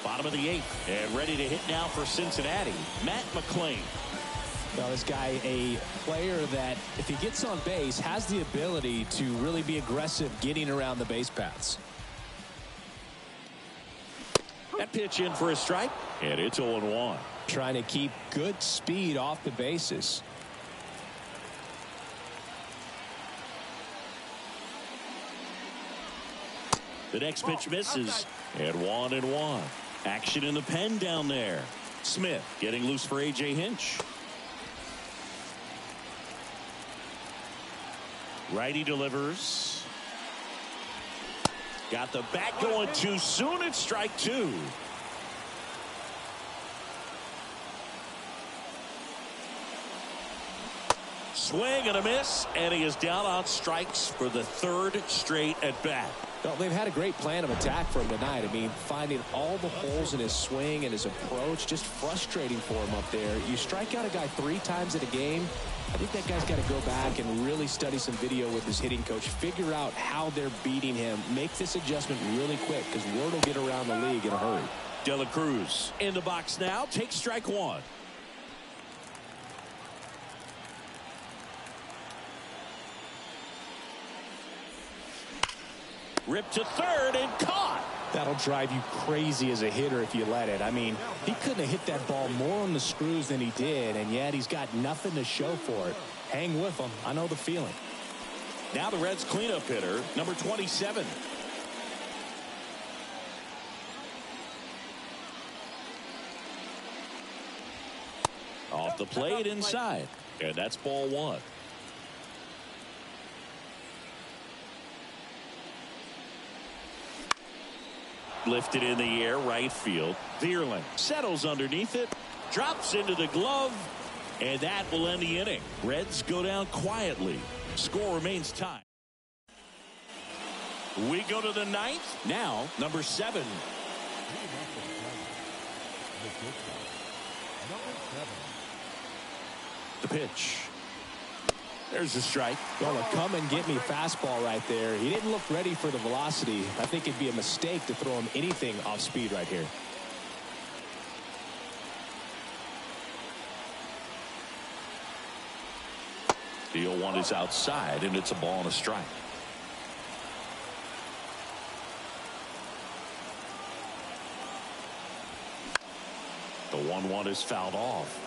Bottom of the 8th, and ready to hit now for Cincinnati, Matt McClain. Well, this guy, a player that, if he gets on base, has the ability to really be aggressive getting around the base paths. That pitch in for a strike, and it's 0-1. Trying to keep good speed off the bases. The next pitch misses, and 1-1. Action in the pen down there. Smith getting loose for A.J. Hinch. Righty delivers. Got the bat going too soon. It's strike 2. Swing and a miss, and he is down on strikes for the 3rd straight at bat. Well, they've had a great plan of attack for him tonight. I mean, finding all the holes in his swing and his approach, just frustrating for him up there. You strike out a guy 3 times in a game, I think that guy's got to go back and really study some video with his hitting coach, figure out how they're beating him, make this adjustment really quick, because word will get around the league in a hurry. De La Cruz in the box now, takes strike 1. Ripped to 3rd and caught. That'll drive you crazy as a hitter if you let it. I mean, he couldn't have hit that ball more on the screws than he did, and yet he's got nothing to show for it. Hang with him. I know the feeling. Now the Reds cleanup hitter, number 27. Off the plate inside, and that's ball 1. Lifted in the air, right field. Vierling settles underneath it, drops into the glove, and that will end the inning. Reds go down quietly. Score remains tied. We go to the ninth. Now, number 7. The pitch. There's a strike. Well, a come and get me fastball right there. He didn't look ready for the velocity. I think it'd be a mistake to throw him anything off speed right here. The 0-1 is outside, and it's a ball and a strike. The 1-1 is fouled off.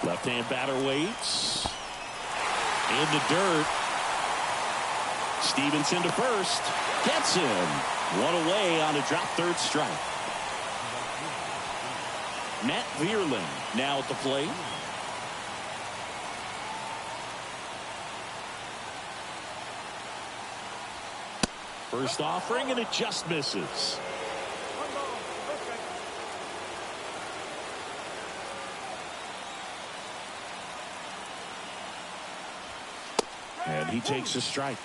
Left-hand batter waits. In the dirt. Stevenson to first. Gets him. One away on a drop third strike. Matt Vierling now at the plate. First offering, and it just misses. And he takes a strike.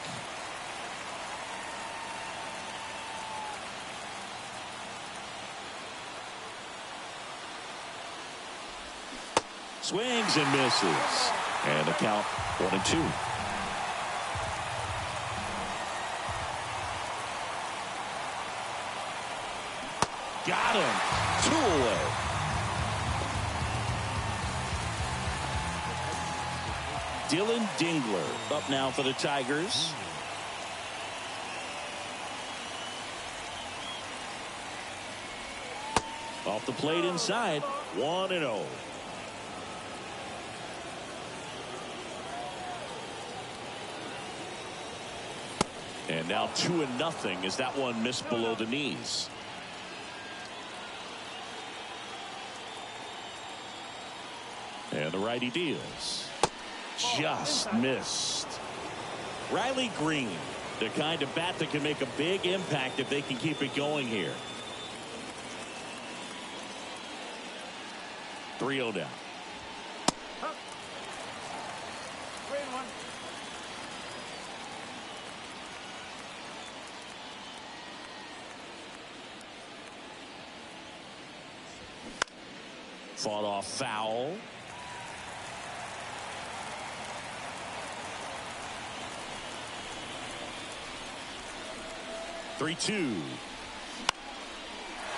Swings and misses. And the count 1-2. Got him. 2 away. Dylan Dingler up now for the Tigers. Off the plate inside. 1-0. And now 2-0 as that one missed below the knees. And the righty deals. Just missed. Riley Green, the kind of bat that can make a big impact if they can keep it going here. 3-0 down. 3-1. Fought off foul. Three-two.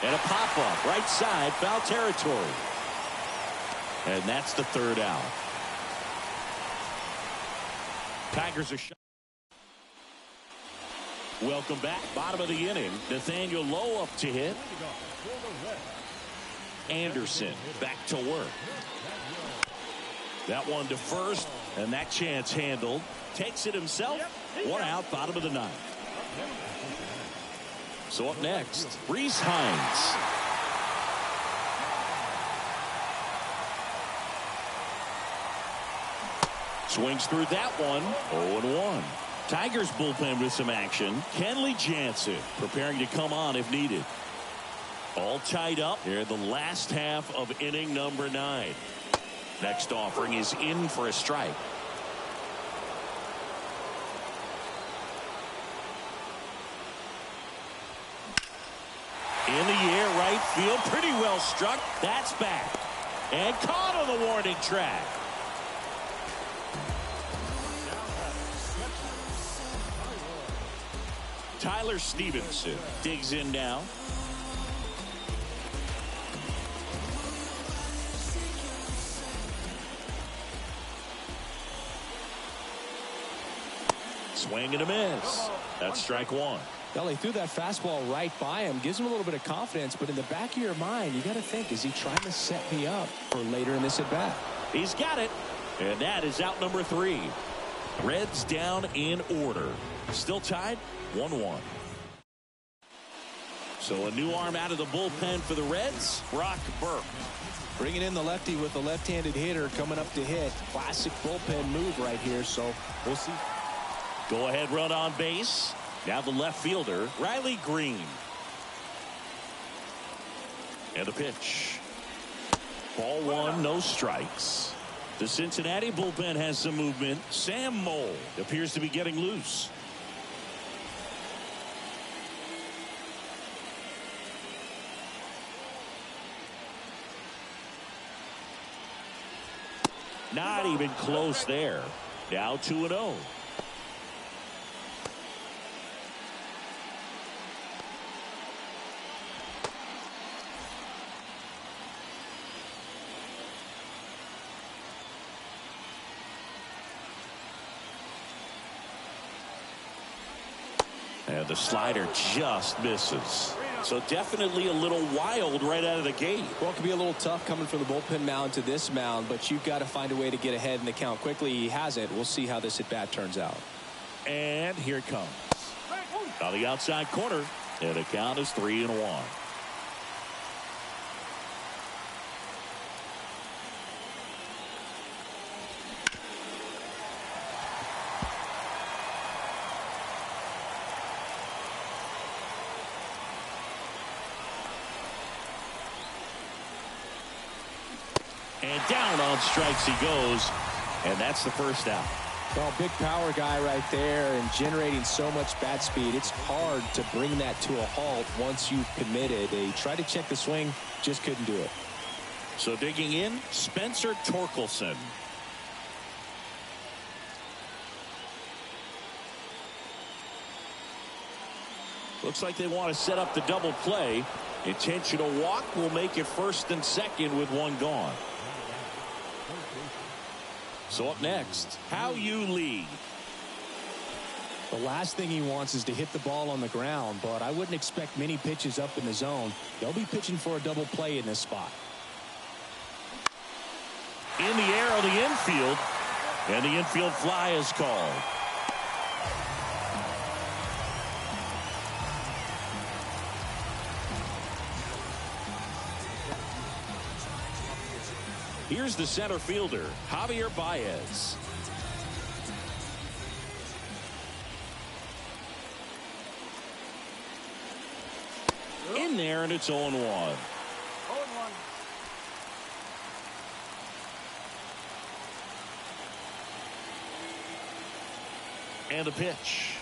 And a pop-up right side, foul territory. And that's the third out. Tigers are shot. Welcome back. Bottom of the inning. Nathaniel Lowe up to hit. Anderson back to work. That one to first, and that chance handled. Takes it himself. 1 out, bottom of the ninth. So up next, Reese Hines. Swings through that one. 0-1. Tigers bullpen with some action. Kenley Jansen preparing to come on if needed. All tied up here in the last half of inning number 9. Next offering is in for a strike. In the air, right field, pretty well struck. That's back. And caught on the warning track. Tyler Stevenson digs in now. Swing and a miss. That's strike 1. Well, he threw that fastball right by him. Gives him a little bit of confidence, but in the back of your mind, you got to think, is he trying to set me up for later in this at-bat? He's got it. And that is out number 3. Reds down in order. Still tied 1-1. So a new arm out of the bullpen for the Reds, Brock Burke. Bringing in the lefty with the left-handed hitter coming up to hit. Classic bullpen move right here, so we'll see. Go ahead run on base. Now the left fielder, Riley Green. And the pitch. Ball 1, no strikes. The Cincinnati bullpen has some movement. Sam Moll appears to be getting loose. Not even close there. Now 2-0. And the slider just misses. So definitely a little wild right out of the gate. Well, it can be a little tough coming from the bullpen mound to this mound, but you've got to find a way to get ahead in the count quickly. He hasn't. We'll see how this at bat turns out. And here it comes. On the outside corner, and the count is 3-1. And down on strikes he goes, and that's the first out. Well, big power guy right there and generating so much bat speed. It's hard to bring that to a halt once you've committed. He tried to check the swing, just couldn't do it. So digging in, Spencer Torkelson. Looks like they want to set up the double play. Intentional walk will make it first and second with one gone. So up next, How You Lead. The last thing he wants is to hit the ball on the ground, but I wouldn't expect many pitches up in the zone. They'll be pitching for a double play in this spot. In the air on the infield, and the infield fly is called. Here's the center fielder, Javier Baez. In there, and it's 0-1. 0-1. And the pitch.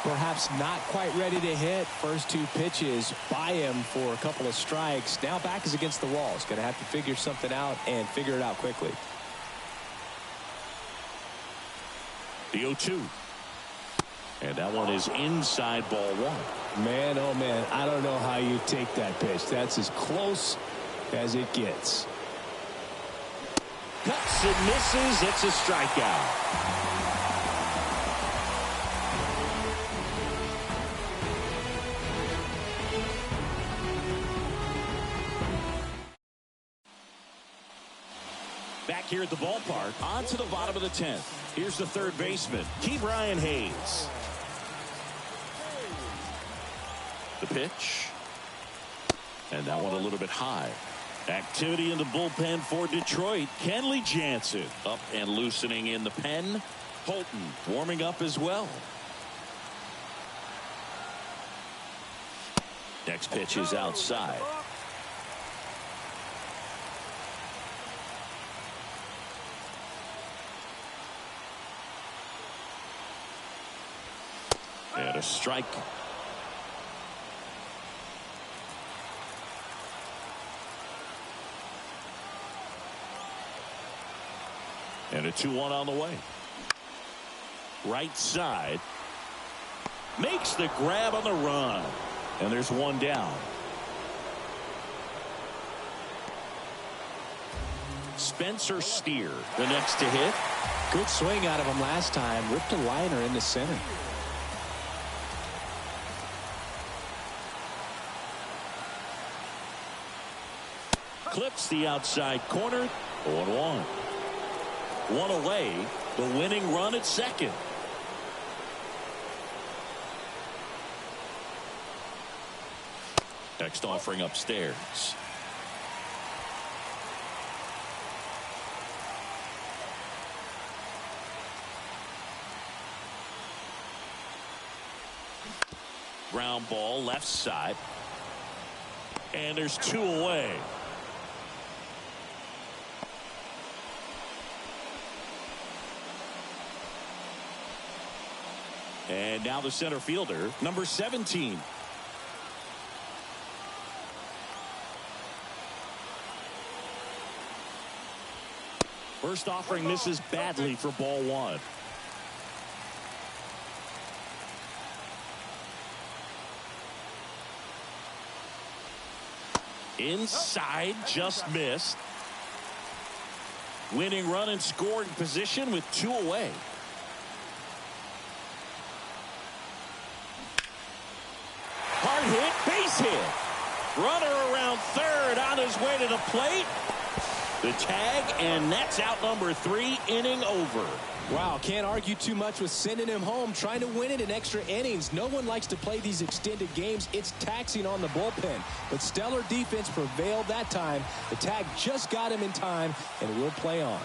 Perhaps not quite ready to hit. First two pitches by him for a couple of strikes. Now back is against the wall. He's going to have to figure something out and figure it out quickly. The 0-2. And that one is inside ball one. Man, oh man, I don't know how you take that pitch. That's as close as it gets. Cuts and misses. It's a strikeout. Back here at the ballpark, on to the bottom of the 10th. Here's the third baseman, Ke'Bryan Hayes. The pitch. And that one a little bit high. Activity in the bullpen for Detroit. Kenley Jansen up and loosening in the pen. Holton warming up as well. Next pitch is outside. And a strike. And a 2-1 on the way. Right side. Makes the grab on the run. And there's one down. Spencer Steer, the next to hit. Good swing out of him last time. Ripped a liner in the center. Clips the outside corner. 0-1. One away. The winning run at second. Next offering upstairs. Ground ball left side. And there's two away. And now the center fielder, number 17. First offering misses badly for ball one. Inside, just missed. Winning run in scoring position with 2 away. Hard hit, base hit. Runner around third on his way to the plate. The tag, and that's out number 3, inning over. Wow, can't argue too much with sending him home, trying to win it in extra innings. No one likes to play these extended games. It's taxing on the bullpen. But stellar defense prevailed that time. The tag just got him in time, and we'll play on.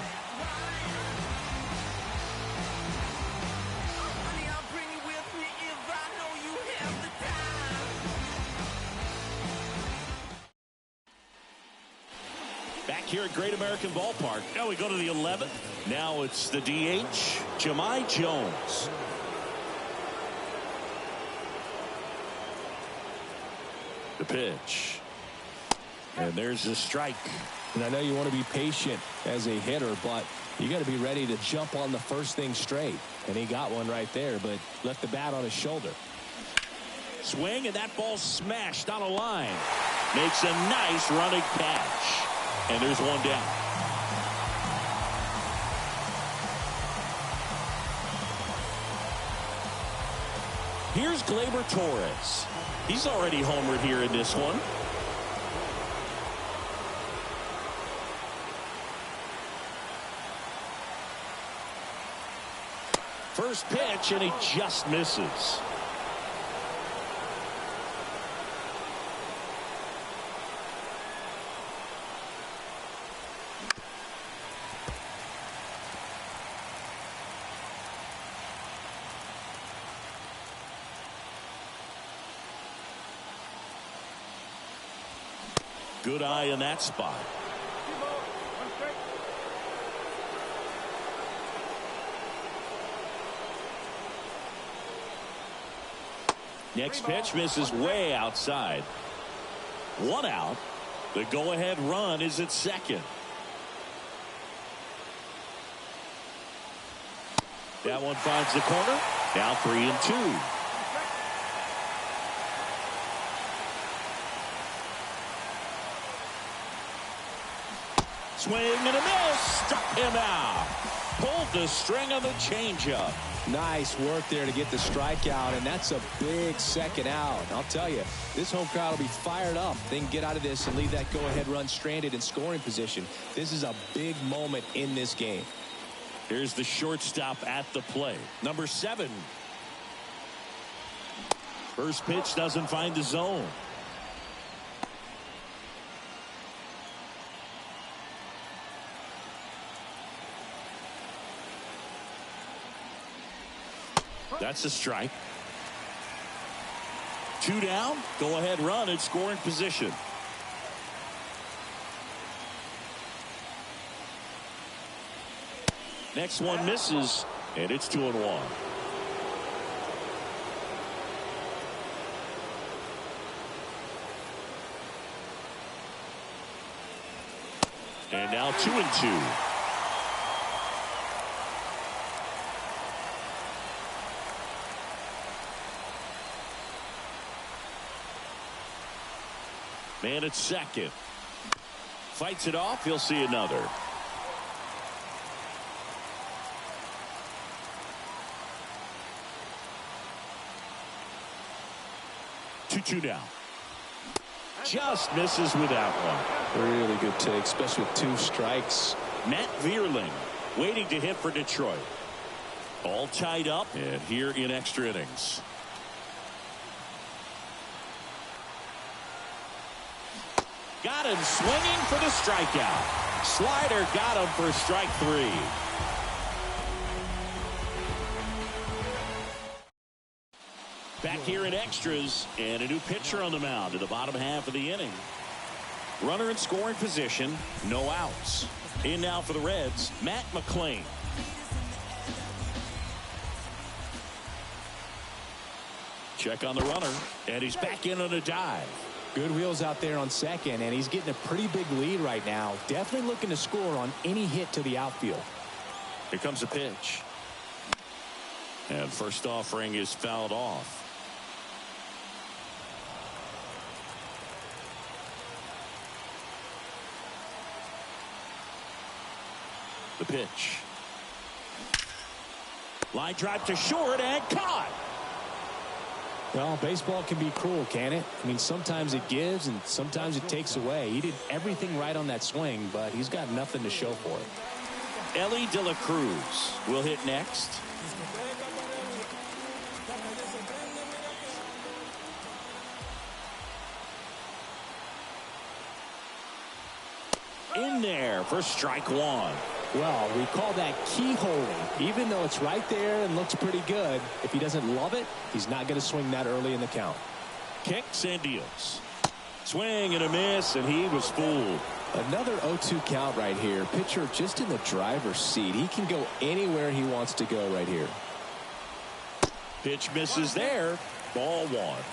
Back here at Great American Ballpark. Now we go to the 11th. Now it's the DH, Jahmai Jones. The pitch. And there's a strike. And I know you want to be patient as a hitter, but you got to be ready to jump on the first thing straight. And he got one right there, but left the bat on his shoulder. Swing, and that ball smashed on a line. Makes a nice running catch. And there's one down. Here's Gleyber Torres. He's already homered here in this one. First pitch, and he just misses. Good eye in that spot. Next pitch misses way outside. 1 out. The go-ahead run is at second. That one finds the corner. Now 3-2. Swing and a miss. Struck him out. Pulled the string of the changeup. Nice work there to get the strikeout, and that's a big second out. I'll tell you, this home crowd will be fired up. They can get out of this and leave that go-ahead run stranded in scoring position. This is a big moment in this game. Here's the shortstop at the plate. Number 7. First pitch doesn't find the zone. That's a strike. 2 down. Go ahead run in scoring position. Next one misses, and it's 2-1. And now 2-2. Man at second. Fights it off. He'll see another. Two down. Just misses with that one. Really good take, especially with 2 strikes. Matt Vierling waiting to hit for Detroit. All tied up and here in extra innings. Got him swinging for the strikeout. Slider got him for strike 3. Back here in extras, and a new pitcher on the mound in the bottom half of the inning. Runner in scoring position, no outs. In now for the Reds, Matt McClain. Check on the runner, and he's back in on a dive. Good wheels out there on second, and he's getting a pretty big lead right now. Definitely looking to score on any hit to the outfield. Here comes a pitch. And first offering is fouled off. The pitch. Line drive to short and caught. Well, baseball can be cruel, can it? I mean, sometimes it gives and sometimes it takes away. He did everything right on that swing, but he's got nothing to show for it. Ellie De La Cruz will hit next. In there for strike one. Well, we call that keyholing. Even though it's right there and looks pretty good, if he doesn't love it, he's not going to swing that early in the count. Kicks and deals. Swing and a miss, and he was fooled. Another 0-2 count right here. Pitcher just in the driver's seat. He can go anywhere he wants to go right here. Pitch misses there. Ball one.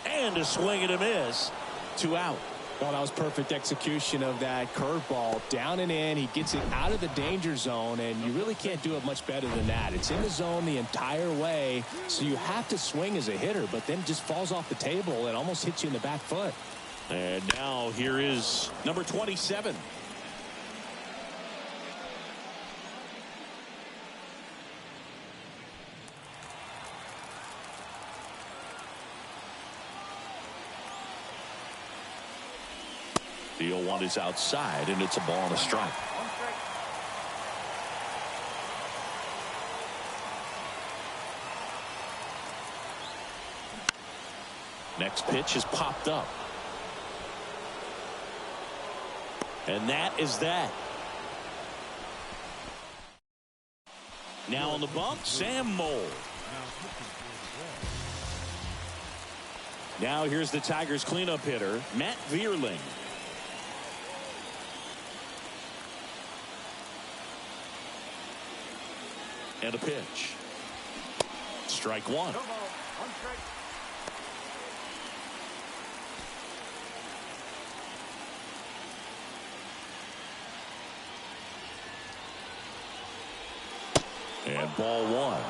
And a swing and a miss. 2 out. Well, that was perfect execution of that curveball. Down and in. He gets it out of the danger zone, and you really can't do it much better than that. It's in the zone the entire way, so you have to swing as a hitter, but then just falls off the table and almost hits you in the back foot. And now here is number 27. The 0-1 is outside, and it's a ball and a strike. Next pitch is popped up. And that is that. Now on the bump, Sam Moll. Now here's the Tigers cleanup hitter, Matt Vierling. And a pitch. Strike one. And ball one.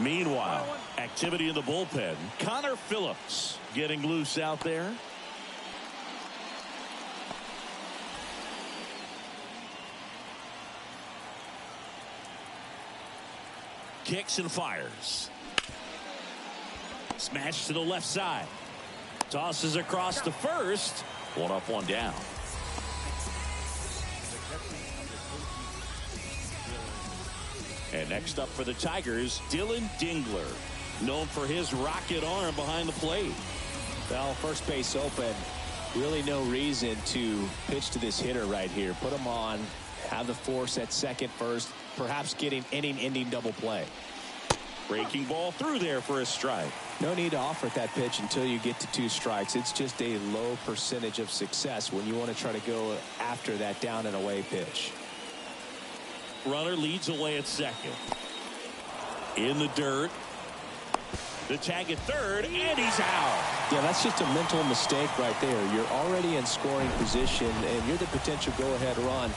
Meanwhile, activity in the bullpen. Connor Phillips getting loose out there. Kicks and fires. Smash to the left side. Tosses across to first. 1 up, 1 down. And next up for the Tigers, Dylan Dingler, known for his rocket arm behind the plate. Well, first base open. Really no reason to pitch to this hitter right here. Put him on, have the force at second first, perhaps getting inning-ending double play. Breaking ball through there for a strike. No need to offer that pitch until you get to 2 strikes. It's just a low percentage of success when you want to try to go after that down and away pitch. Runner leads away at second. In the dirt. The tag at third, and he's out. Yeah, that's just a mental mistake right there. You're already in scoring position, and you're the potential go-ahead run.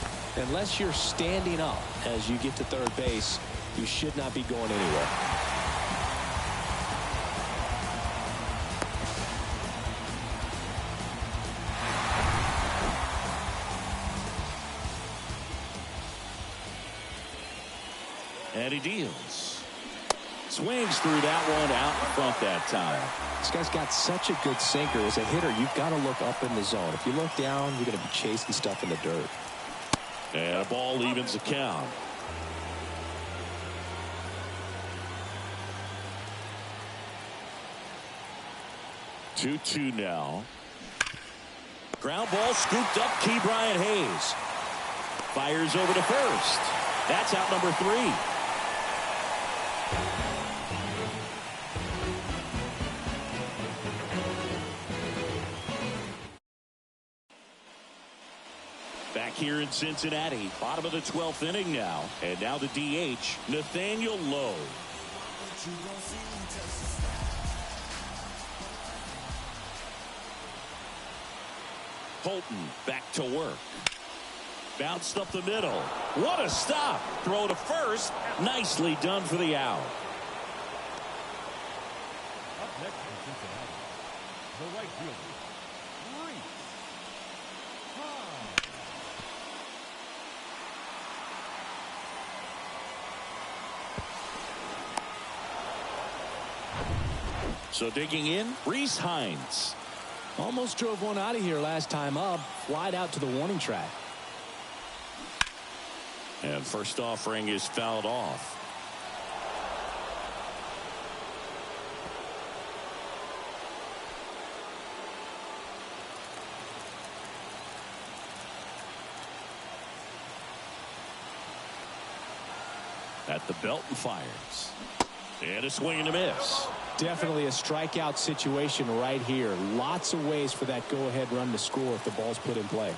Unless you're standing up as you get to third base, you should not be going anywhere. And he deals. Swings through that one out in front that time. This guy's got such a good sinker. As a hitter, you've got to look up in the zone. If you look down, you're going to be chasing stuff in the dirt. And a ball evens the count. Two now. Ground ball scooped up. Key Brian Hayes fires over to first. That's out number 3. Back here in Cincinnati, bottom of the 12th inning now. And now the DH, Nathaniel Lowe. Holton back to work. Bounced up the middle. What a stop. Throw to first. Nicely done for the out. Up next in Cincinnati, the right fielder, So digging in, Reese Hines. Almost drove one out of here last time up. Flied out to the warning track. And first offering is fouled off. At the belt and fires. And a swing and a miss. Definitely a strikeout situation right here. Lots of ways for that go-ahead run to score if the ball's put in play.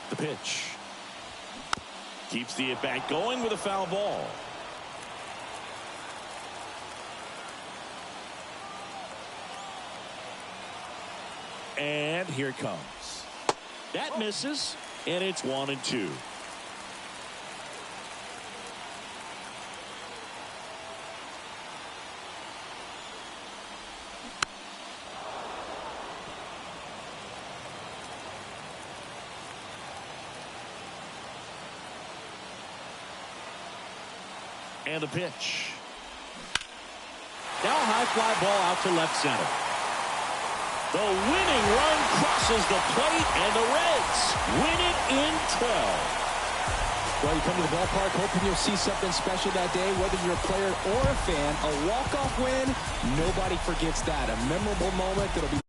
The pitch. Keeps the at-bat going with a foul ball. And here it comes. That misses, and it's 1-2. And the pitch. Now a high fly ball out to left center. The winning run crosses the plate, and the Reds win it in 12. Well, you come to the ballpark hoping you'll see something special that day, whether you're a player or a fan. A walk-off win, nobody forgets that. A memorable moment that'll be